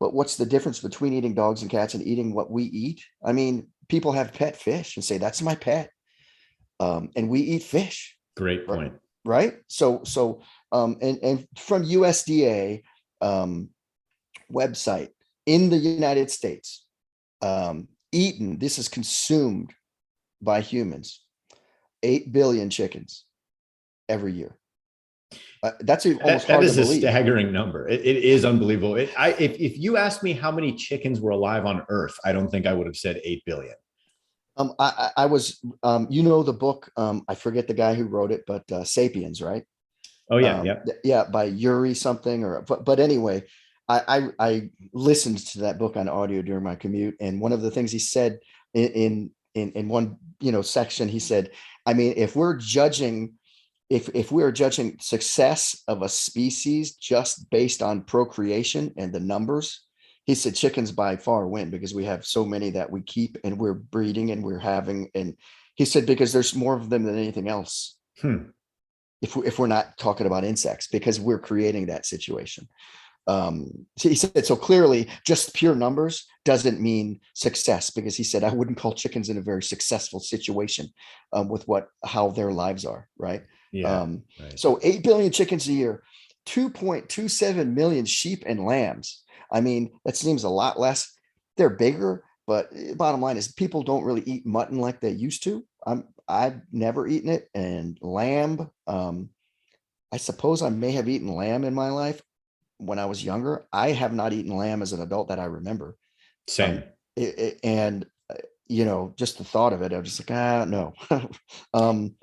but what's the difference between eating dogs and cats and eating what we eat? I mean, people have pet fish and say, that's my pet. And we eat fish, Great right? point. Right. And from USDA website in the United States, this is consumed by humans, 8 billion chickens every year. That's almost That hard to is a believe. staggering number. It is unbelievable. If you asked me how many chickens were alive on Earth, I don't think I would have said 8 billion. I was, the book, I forget the guy who wrote it, but Sapiens, right? Oh yeah, yeah. Yeah, by Yuri something, but anyway, I listened to that book on audio during my commute, and one of the things he said in one section, he said, I mean, if we're judging success of a species just based on procreation and the numbers, he said chickens by far win, because we have so many that we keep and we're breeding and we're having, and he said, because there's more of them than anything else. If we're not talking about insects, because we're creating that situation. So he said, so clearly just pure numbers doesn't mean success, because he said, I wouldn't call chickens in a very successful situation with how their lives are. Right. Yeah. Right. So 8 billion chickens a year, 2.27 million sheep and lambs. I mean, that seems a lot less. They're bigger, but bottom line is people don't really eat mutton like they used to. I've never eaten it. And lamb, I suppose I may have eaten lamb in my life when I was younger. I have not eaten lamb as an adult that I remember. Same. And just the thought of it, I was just like, no.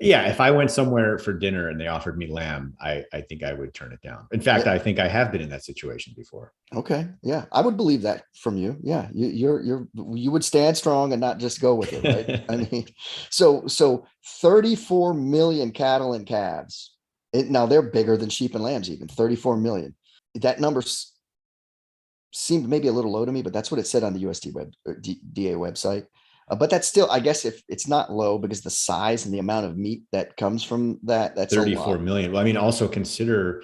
Yeah, if I went somewhere for dinner and they offered me lamb, I think I would turn it down. In fact, Yeah. I think I have been in that situation before. Okay. Yeah. I would believe that from you. Yeah. You would stand strong and not just go with it. Right. I mean, so 34 million cattle and calves. Now they're bigger than sheep and lambs, even 34 million. That number seemed maybe a little low to me, but that's what it said on the USDA website. But that's still, I guess, if it's not low because the size and the amount of meat that comes from that, that's a 34 lot. million. Well, I mean, also consider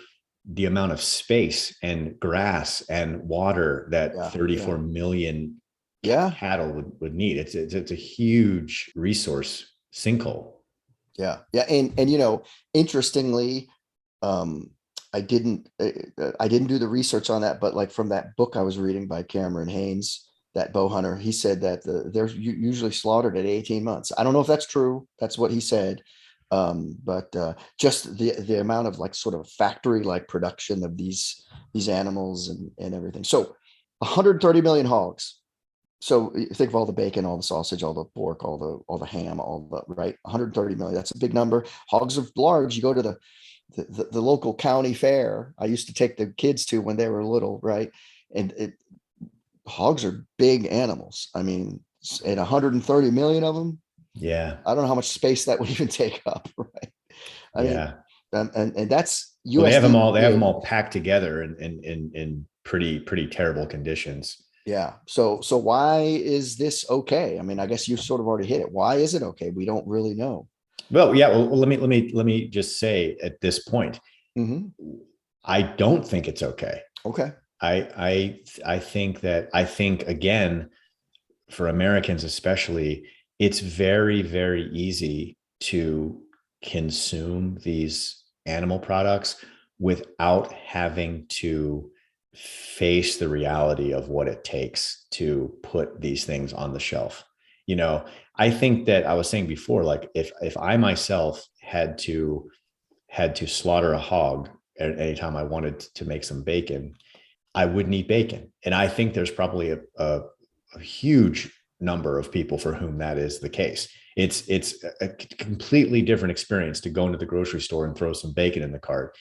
the amount of space and grass and water that Yeah, 34 yeah, million yeah, cattle would need. It's a huge resource sinkhole. yeah, yeah. And interestingly, um, I didn't do the research on that, but like from that book I was reading by Cameron Haynes, that bow hunter, he said that they're usually slaughtered at 18 months. I don't know if that's true. That's what he said. But just the amount of like sort of factory like production of these animals and everything. So 130 million hogs. So you think of all the bacon, all the sausage, all the pork, all the ham, all the right. 130 million. That's a big number. Hogs are large. You go to the local county fair I used to take the kids to when they were little, right? And hogs are big animals. I mean, and 130 million of them. Yeah. I don't know how much space that would even take up, right? I mean, Yeah. and that's Well, USD. they have them all packed together in pretty terrible conditions. Yeah. So why is this okay? I mean, I guess you sort of already hit it. Why is it okay? We don't really know. Well, yeah. Well, let me just say at this point, Mm-hmm. I don't think it's okay. Okay. I think again, for Americans especially, it's very, very easy to consume these animal products without having to face the reality of what it takes to put these things on the shelf. You know, I think that I was saying before, like if I myself had to slaughter a hog at any time I wanted to make some bacon, I would need bacon. And I think there's probably a huge number of people for whom that is the case. It's a completely different experience to go into the grocery store and throw some bacon in the cart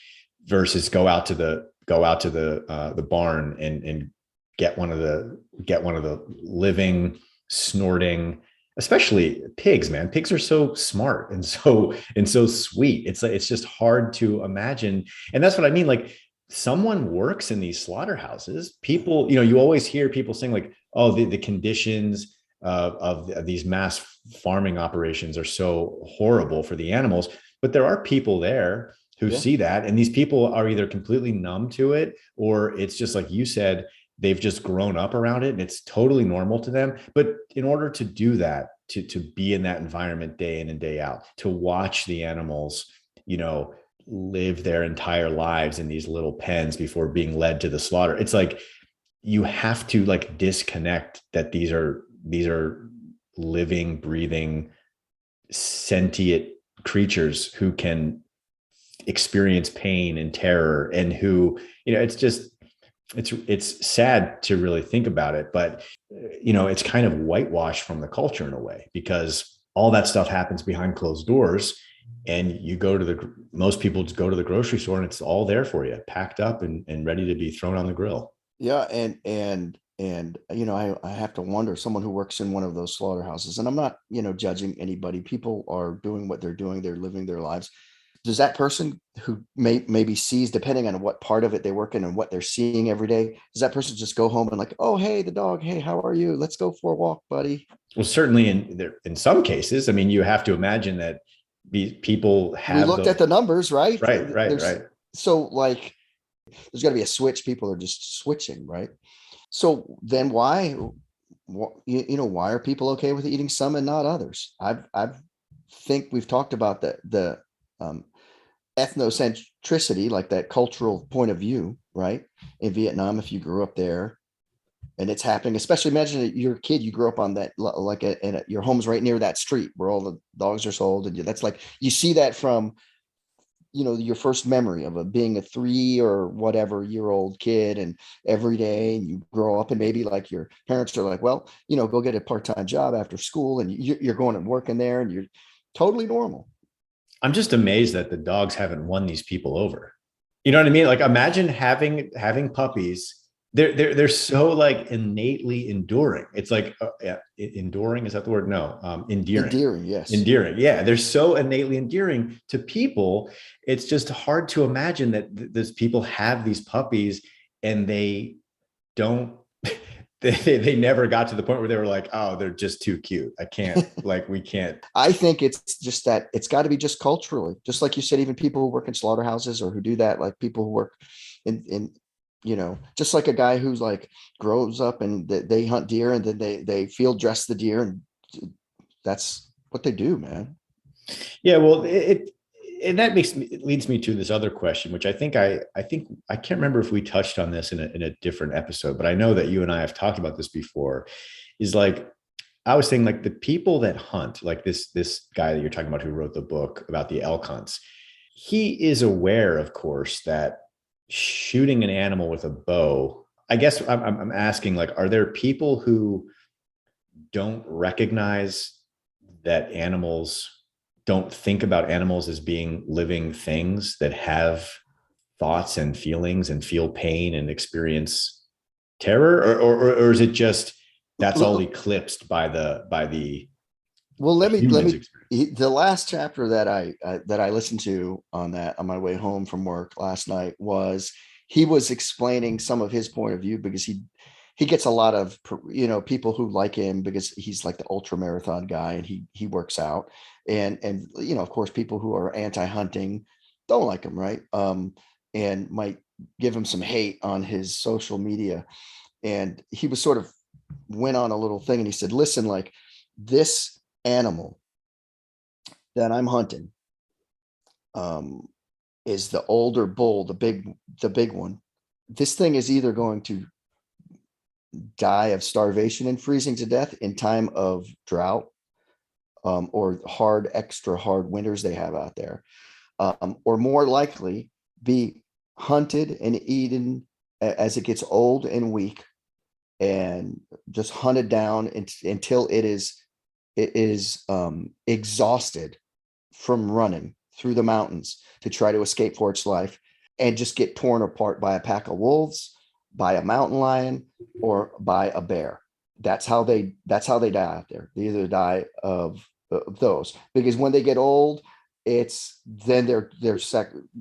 versus go out to the barn and get one of the living, snorting, especially pigs. Man, pigs are so smart and so sweet. It's just hard to imagine, and that's what I mean. Like, someone works in these slaughterhouses. People, you always hear people saying like, oh, the conditions of these mass farming operations are so horrible for the animals. But there are people there who Yeah. see that, and these people are either completely numb to it, or it's just like you said, they've just grown up around it and it's totally normal to them. But in order to do that, to be in that environment day in and day out, to watch the animals, live their entire lives in these little pens before being led to the slaughter, it's like you have to like disconnect that these are living, breathing, sentient creatures who can experience pain and terror, and who, it's just it's sad to really think about it, but it's kind of whitewashed from the culture in a way, because all that stuff happens behind closed doors, and most people just go to the grocery store and it's all there for you, packed up and ready to be thrown on the grill. Yeah, and I have to wonder, someone who works in one of those slaughterhouses, and I'm not, judging anybody. People are doing what they're doing, they're living their lives. Does that person who maybe sees, depending on what part of it they work in and what they're seeing every day, does that person just go home and like, oh, hey, the dog, hey, how are you? Let's go for a walk, buddy. Well, certainly in some cases, I mean, you have to imagine that these people We have looked at the the numbers, right? right. So like there's got to be a switch. People are just switching, right? So then why are people okay with eating some and not others? I've think we've talked about the um, ethnocentricity, like that cultural point of view, right? In Vietnam, if you grew up there and it's happening, especially imagine that you're a kid, you grew up on that, like and your home's right near that street where all the dogs are sold, and that's like you see that from your first memory of being a 3 or whatever year old kid, and every day, and you grow up and maybe like your parents are like, well, go get a part-time job after school, and you're going and working there, and you're totally normal. I'm just amazed that the dogs haven't won these people over. You know what I mean? Like, imagine having puppies. They're so like innately enduring. It's like, yeah, enduring, is that the word? No, endearing. Endearing, yes. Endearing. Yeah, they're so innately endearing to people. It's just hard to imagine that these people have these puppies and they don't they never got to the point where they were like, oh, they're just too cute. I can't, like, we can't. I think it's just that it's got to be just culturally, just like you said, even people who work in slaughterhouses or who do that, like people who work in just like a guy who's like grows up and they hunt deer and then they field dress the deer and that's what they do, man. Yeah, well, and that leads me to this other question, which I think I can't remember if we touched on this in a different episode, but I know that you and I have talked about this before. Is like I was saying, like the people that hunt, like this guy that you're talking about who wrote the book about the elk hunts, he is aware, of course, that shooting an animal with a bow. I guess I'm asking, like, are there people who don't recognize that animals don't think about animals as being living things that have thoughts and feelings and feel pain and experience terror, or is it just that's all eclipsed by the Well, let humans me. experience? The last chapter that I listened to on that on my way home from work last night was he was explaining some of his point of view because he gets a lot of people who like him because he's like the ultra marathon guy and he works out and of course people who are anti-hunting don't like him, right? And might give him some hate on his social media. And he was sort of went on a little thing and he said, listen, like this animal that I'm hunting um, is the older bull, the big one. This thing is either going to die of starvation and freezing to death in time of drought or extra hard winters they have out there, or more likely be hunted and eaten as it gets old and weak and just hunted down until it is exhausted from running through the mountains to try to escape for its life and just get torn apart by a pack of wolves, by a mountain lion, or by a bear. That's how they die out there. They either die of those because when they get old, it's then they're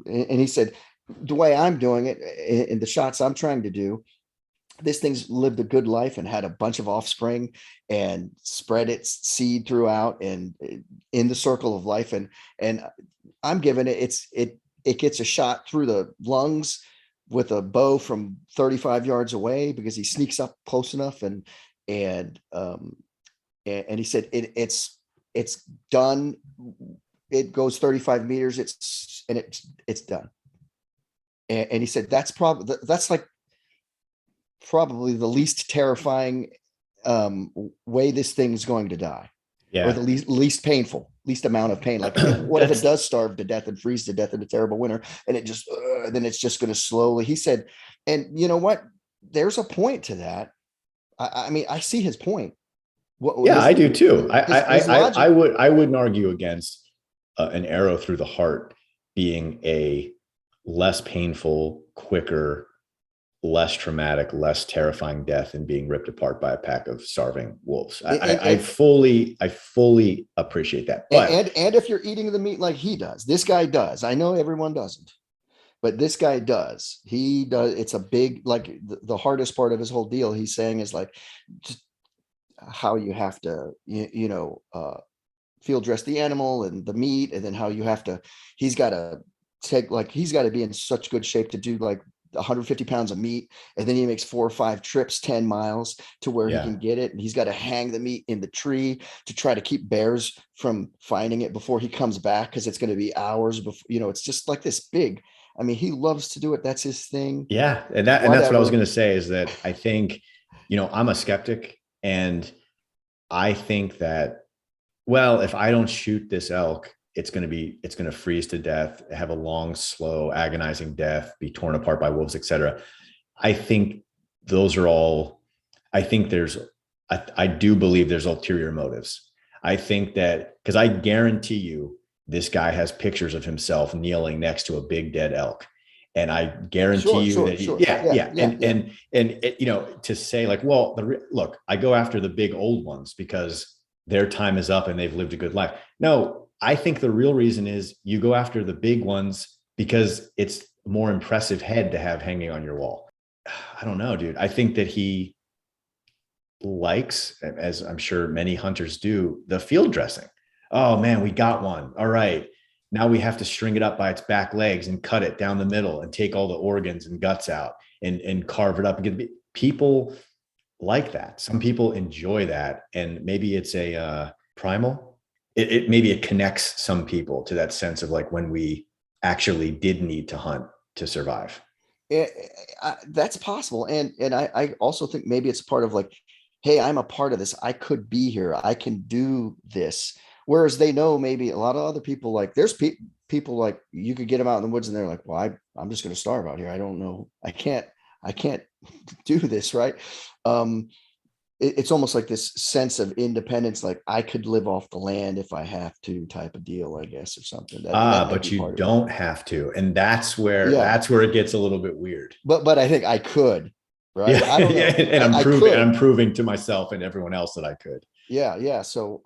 and he said the way I'm doing it in the shots I'm trying to do, this thing's lived a good life and had a bunch of offspring and spread its seed throughout and in the circle of life. And I'm giving it gets a shot through the lungs with a bow from 35 yards away because he sneaks up close enough and he said it's done. It goes 35 meters. It's done. And he said that's like probably the least terrifying way this thing is going to die, or Yeah, the least painful, least amount of pain. Like what if it does starve to death and freeze to death in a terrible winter, and it just then it's just going to slowly. He said, and you know what? There's a point to that. I mean, I see his point. What yeah, I do too. his logic? I wouldn't argue against an arrow through the heart being a less painful, quicker, less traumatic, less terrifying death than being ripped apart by a pack of starving wolves. I fully appreciate that. But And if you're eating the meat like he does, this guy does. I know everyone doesn't, but this guy does. He does. It's a big, like the hardest part of his whole deal. He's saying is like just how you have to, field dress the animal and the meat, and then how you have to. He's got to he's got to be in such good shape to do like 150 pounds of meat, and then he makes 4 or 5 trips 10 miles to where he yeah, can get it, and he's got to hang the meat in the tree to try to keep bears from finding it before he comes back because it's going to be hours before. It's just like this big. I mean, he loves to do it. That's his thing. yeah, and that's what I was Whatever. going to say is that I think, I'm a skeptic, and I think that, well, if I don't shoot this elk, it's going to freeze to death, have a long, slow, agonizing death, be torn apart by wolves, etc. I think those are all, I think I do believe there's ulterior motives. I think that because I guarantee you, this guy has pictures of himself kneeling next to a big dead elk. And I guarantee Sure, you sure, that sure. yeah, Yeah, yeah. yeah, yeah. And to say like, well, look, I go after the big old ones because their time is up and they've lived a good life. No, I think the real reason is you go after the big ones because it's a more impressive head to have hanging on your wall. I don't know, dude. I think that likes, as I'm sure many hunters do, the field dressing. Oh man, we got one. All right. Now we have to string it up by its back legs and cut it down the middle and take all the organs and guts out and carve it up and get people like that. Some people enjoy that. And maybe it's a primal. Maybe it connects some people to that sense of like when we actually did need to hunt to survive. That's possible. And I also think maybe it's part of like, hey, I'm a part of this. I could be here. I can do this. Whereas they know maybe a lot of other people, like there's people like you could get them out in the woods and they're like, well, I'm just going to starve out here. I don't know. I can't do this. Right. Um, it's almost like this sense of independence, like I could live off the land if I have to, type of deal, I guess, or something. That might But be you part of it. don't have to. And Yeah, that's where it gets a little bit weird. but I think I could, right? Yeah. I don't Yeah. know. And I I'm could. proving to myself and everyone else that I could. Yeah. So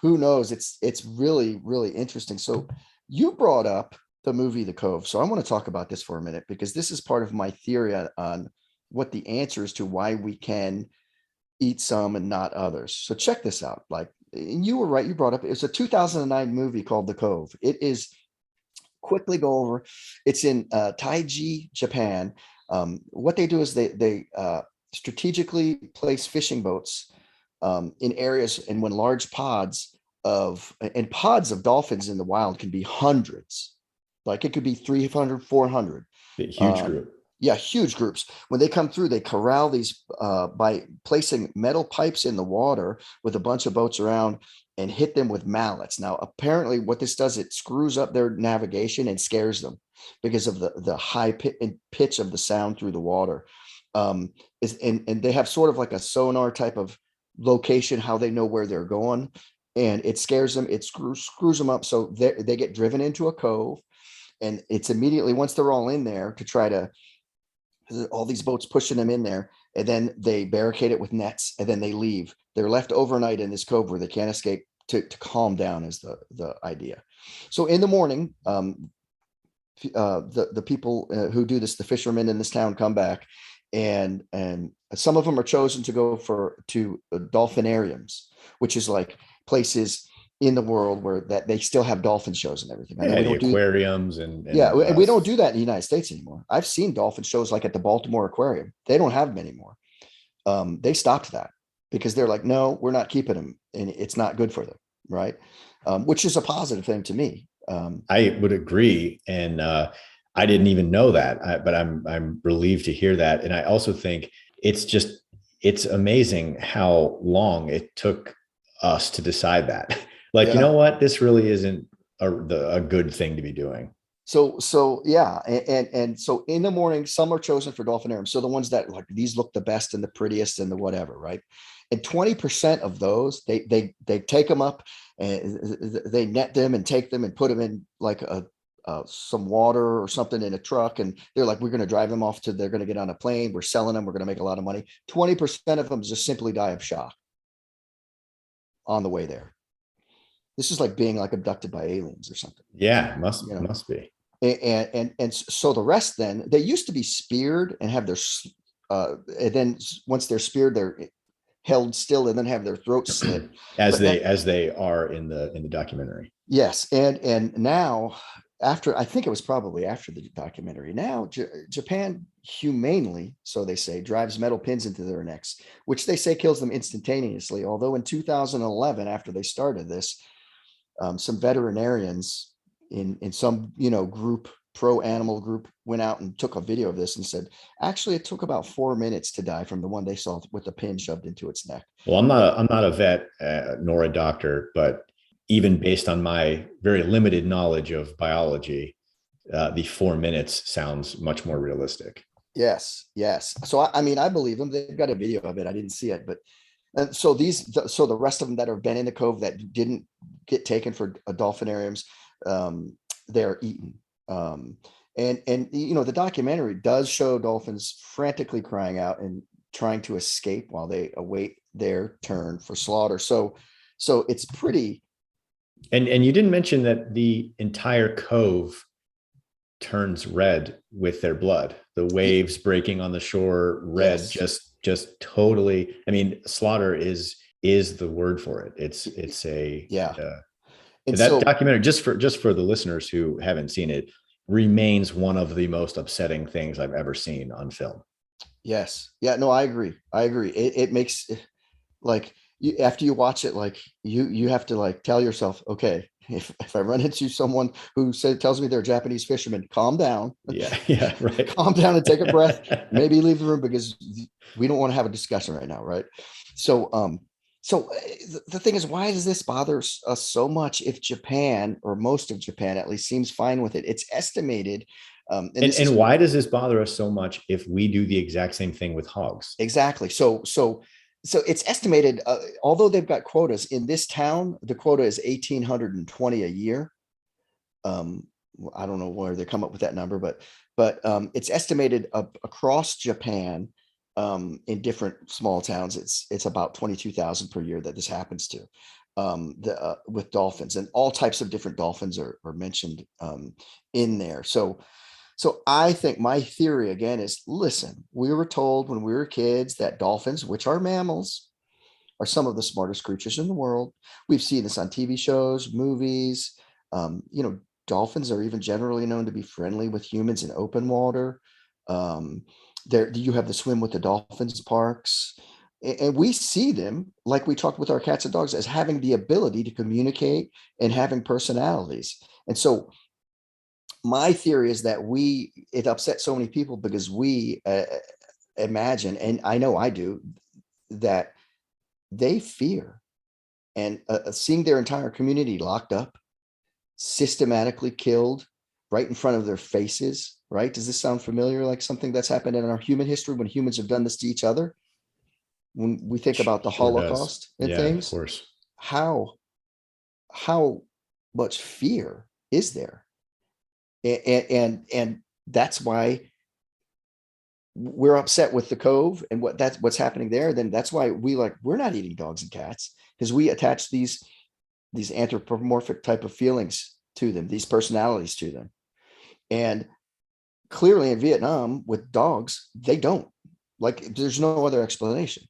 who knows? It's really, really interesting. So you brought up the movie The Cove. So I want to talk about this for a minute because this is part of my theory on what the answer is to why we can eat some and not others. So check this out. Like, and you were right, you brought up it's a 2009 movie called The Cove. It is, quickly go over, it's in Taiji, Japan. What they do is they strategically place fishing boats in areas, and when large pods of dolphins in the wild can be hundreds, like it could be 300, 400. A huge um, group. yeah, huge groups. When they come through, they corral these by placing metal pipes in the water with a bunch of boats around and hit them with mallets. Now, apparently, what this does, it screws up their navigation and scares them because of the high pitch of the sound through the water. And they have sort of like a sonar type of location, how they know where they're going, and it scares them. It screws them up, so they get driven into a cove, and it's immediately once they're all in there to try to all these boats pushing them in there, and then they barricade it with nets, and then they leave. They're left overnight in this cove where they can't escape to calm down is the idea. So in the morning, the people who do this, the fishermen in this town, come back, and some of them are chosen to go to dolphinariums, which is like places in the world where that they still have dolphin shows and everything. I know Yeah, we the don't do aquariums yeah, and we don't do that in the United States anymore. I've seen dolphin shows like at the Baltimore Aquarium. They don't have them anymore. They stopped that because they're like, no, we're not keeping them, and it's not good for them, right? Which is a positive thing to me. I would agree, and I didn't even know that, but I'm relieved to hear that. And I also think it's amazing how long it took us to decide that. Like, you Yeah. know what, this really isn't a good thing to be doing. So yeah, and so in the morning, some are chosen for dolphinarium. So the ones that like these look the best and the prettiest and the whatever, right? And 20% of those, they take them up and they net them and take them and put them in like some water or something in a truck, and they're like, we're going to drive them off to, they're going to get on a plane, we're selling them, we're going to make a lot of money. 20% of them just simply die of shock on the way there. This is like being like abducted by aliens or something, Yeah, you know. must be. And so the rest, then they used to be speared and have their and then once they're speared, they're held still and then have their throats slit. But now, As they are in the documentary. yes, and now, after, I think it was probably after the documentary, now Japan humanely, so they say, drives metal pins into their necks, which they say kills them instantaneously. Although in 2011, after they started this, some veterinarians in some group, pro animal group, went out and took a video of this and said actually it took about 4 minutes to die from the one they saw with the pin shoved into its neck. Well, I'm not a vet nor a doctor, but even based on my very limited knowledge of biology, the 4 minutes sounds much more realistic. Yes. So I mean, I believe them. They've got a video of it. I didn't see it, but and so so the rest of them that have been in the cove that didn't get taken for dolphinariums, they're eaten. And the documentary does show dolphins frantically crying out and trying to escape while they await their turn for slaughter. So it's pretty. And you didn't mention that the entire cove turns red with their blood. The waves breaking on the shore red, Yes. just just totally, I mean, slaughter is the word for it. It's a Yeah. And that so, documentary, just for the listeners who haven't seen it, remains one of the most upsetting things I've ever seen on film. yes. Yeah, no, I agree. I agree. It makes like you, after you watch it, like you have to like tell yourself, okay, if I run into someone who tells me they're a Japanese fisherman, calm down, Yeah, yeah, right. calm down and take a breath, maybe leave the room because we don't want to have a discussion right now, right? So the thing is, why does this bother us so much if Japan, or most of Japan at least, seems fine with it? It's estimated, and and this is and why does this bother us so much if we do the exact same thing with hogs? exactly. So it's estimated, although they've got quotas in this town, the quota is 1,820 a year. Um, I don't know where they come up with that number, but it's estimated across Japan, in different small towns. It's about 22,000 per year that this happens to, with dolphins, and all types of different dolphins are mentioned, in there. So I think my theory again is, listen, we were told when we were kids that dolphins, which are mammals, are some of the smartest creatures in the world. We've seen this on TV shows, movies. You know, dolphins are even generally known to be friendly with humans in open water. Um, there, you have the swim with the dolphins parks, and we see them, like we talked with our cats and dogs, as having the ability to communicate and having personalities. And so my theory is that it upsets so many people because we imagine, and I know I do, that they fear, and seeing their entire community locked up, systematically killed right in front of their faces, right? Does this sound familiar, like something that's happened in our human history when humans have done this to each other? When we think about the Sure does. Holocaust and Yeah, of things, course. how how much fear is there? And that's why we're upset with the Cove and what's happening there. Then that's why we're not eating dogs and cats, because we attach these anthropomorphic type of feelings to them, these personalities to them. And clearly in Vietnam with dogs, they don't. Like, there's no other explanation.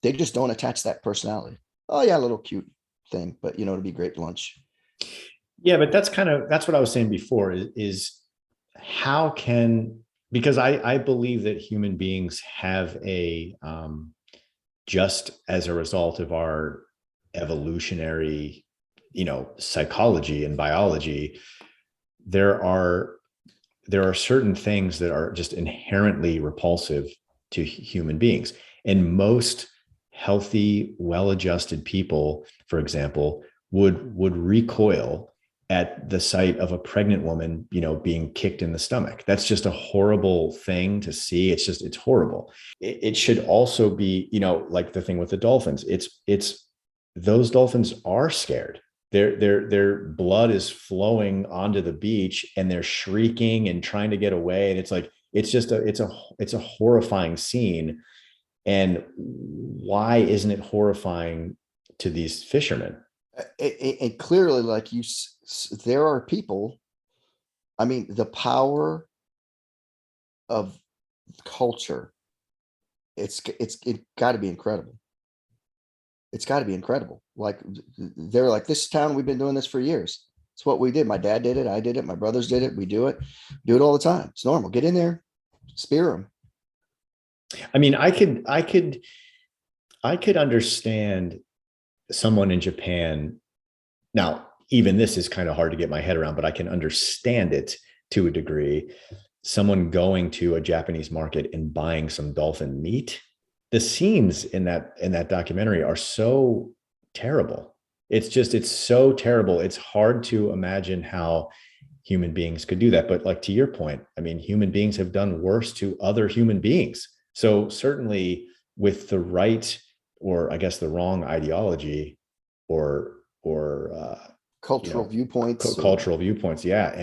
They just don't attach that personality. Oh yeah, a little cute thing, but it'd be great lunch. Yeah, but that's what I was saying before is how can, because I believe that human beings have a just as a result of our evolutionary, psychology and biology, there are there are certain things that are just inherently repulsive to human beings. And most healthy, well-adjusted people, for example, would recoil at the sight of a pregnant woman, being kicked in the stomach. That's just a horrible thing to see. It's horrible. It should also be, like the thing with the dolphins. It's those dolphins are scared. Their blood is flowing onto the beach and they're shrieking and trying to get away. And it's like, it's a horrifying scene. And why isn't it horrifying to these fishermen? And clearly, like there are people. I mean, the power of culture. It got to be incredible. It's got to be incredible. Like, they're like, this town, we've been doing this for years. It's what we did. My dad did it. I did it. My brothers did it. We do it all the time. It's normal. Get in there, spear them. I mean, I could understand someone in Japan. Now, even this is kind of hard to get my head around, but I can understand it to a degree. Someone going to a Japanese market and buying some dolphin meat. The scenes in that documentary are so terrible. It's so terrible. It's hard to imagine how human beings could do that. But like, to your point, I mean, human beings have done worse to other human beings. So certainly with the right, or I guess the wrong ideology, or Cultural viewpoints. cultural viewpoints, yeah,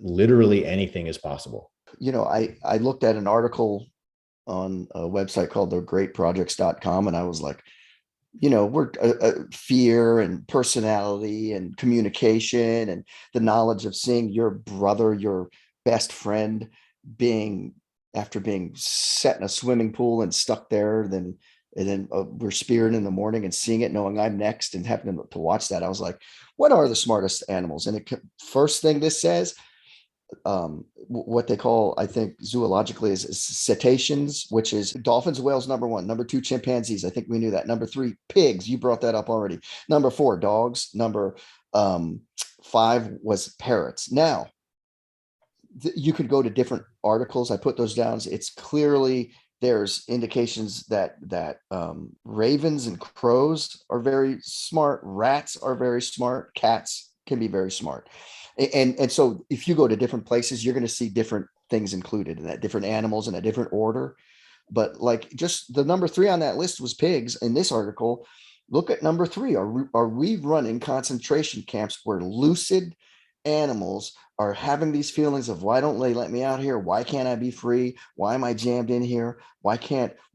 literally anything is possible. I looked at an article on a website called thegreatprojects.com, and I was like, we're fear and personality and communication and the knowledge of seeing your brother, your best friend, being after being set in a swimming pool and stuck there, then we're spearing in the morning and seeing it, knowing I'm next and having to watch that. I was like, what are the smartest animals? And first thing this says, what they call, I think zoologically, is cetaceans, which is dolphins, whales, number one. Number two, chimpanzees. I think we knew that. Number three, pigs. You brought that up already. Number four, dogs. Number five was parrots. Now, you could go to different articles. I put those down. It's clearly there's indications that ravens and crows are very smart. Rats are very smart. Cats can be very smart. And so if you go to different places, you're going to see different things included in that, different animals in a different order. But like just the number three on that list was pigs in this article. Look at number three. Are we running concentration camps where lucid animals are having these feelings of, why don't they let me out here? Why can't I be free? Why am I jammed in here? Why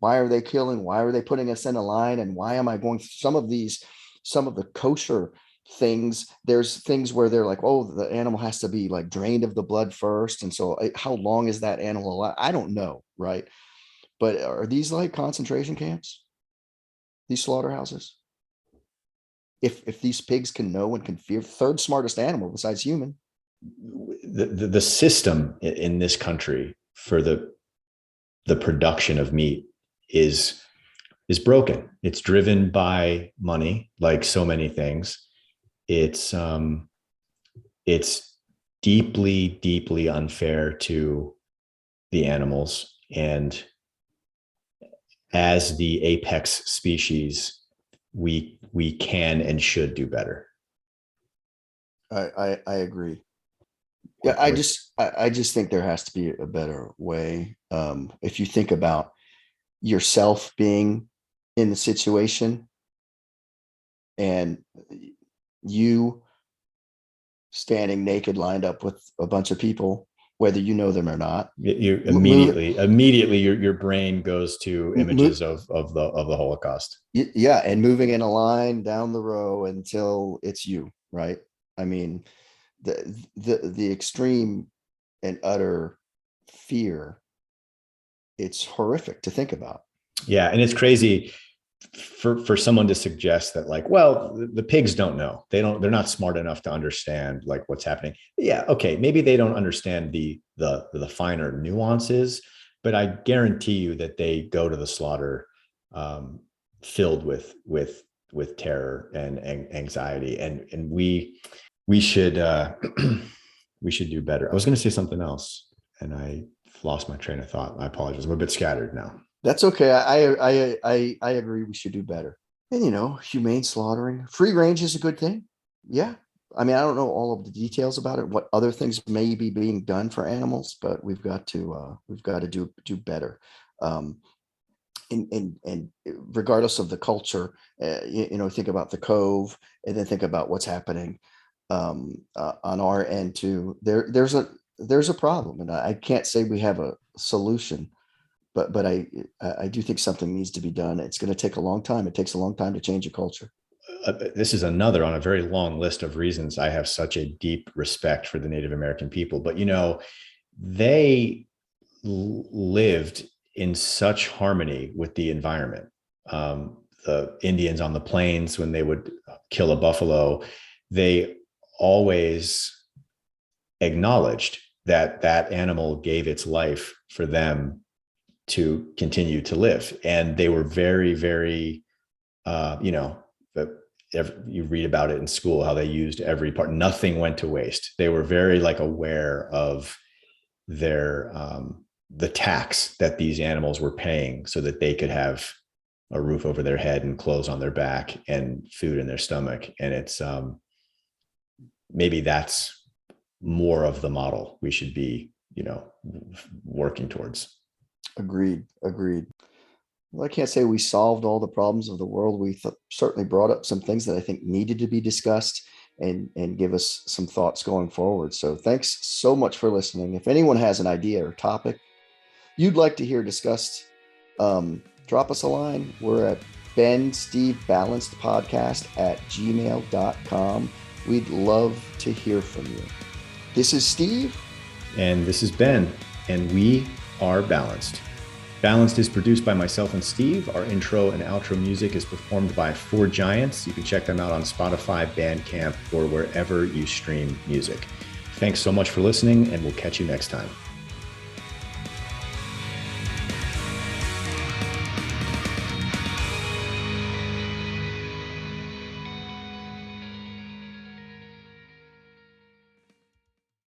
are they killing? Why are they putting us in a line? And why am I going through some of the kosher things? There's things where they're like, oh, the animal has to be like drained of the blood first. And so how long is that animal alive? I don't know. Right. But are these like concentration camps? These slaughterhouses? If these pigs can know and can fear, third smartest animal besides human. The system in this country for the production of meat is broken. It's driven by money, like so many things. It's deeply, deeply unfair to the animals. And as the apex species, we can and should do better. I agree. Yeah, I just think there has to be a better way. If you think about yourself being in the situation and you standing naked, lined up with a bunch of people, whether you know them or not, you immediately your brain goes to images of the Holocaust. Yeah, and moving in a line down the row until it's you, right? I mean, the extreme and utter fear, it's horrific to think about. Yeah, and it's crazy for someone to suggest that, like, well, the pigs don't know. They're not smart enough to understand like what's happening. Yeah, okay, maybe they don't understand the finer nuances, but I guarantee you that they go to the slaughter filled with terror and anxiety, and we should we should do better. I was going to say something else and I lost my train of thought. I apologize. I'm a bit scattered now. That's okay. I agree. We should do better. And humane slaughtering, free range is a good thing. Yeah. I mean, I don't know all of the details about it, what other things may be being done for animals, but we've got to do better. And regardless of the culture, think about the Cove, and then think about what's happening on our end too. There's a problem, and I can't say we have a solution, but I do think something needs to be done. It's going to take a long time. It takes a long time to change a culture. This is another on a very long list of reasons I have such a deep respect for the Native American people. But they lived in such harmony with the environment. The Indians on the plains, when they would kill a buffalo, they always acknowledged that animal gave its life for them to continue to live. And they were very, very, you read about it in school, how they used every part, nothing went to waste. They were very aware of their, the tax that these animals were paying so that they could have a roof over their head and clothes on their back and food in their stomach. And it's, maybe that's more of the model we should be, working towards. Agreed. Well, I can't say we solved all the problems of the world. We certainly brought up some things that I think needed to be discussed and give us some thoughts going forward. So thanks so much for listening. If anyone has an idea or topic you'd like to hear discussed, drop us a line. We're at benstevebalancedpodcast@gmail.com. We'd love to hear from you. This is Steve. And this is Ben. And we are balanced. Balanced is produced by myself and Steve. Our intro and outro music is performed by Four Giants. You can check them out on Spotify, Bandcamp, or wherever you stream music. Thanks so much for listening, and we'll catch you next time.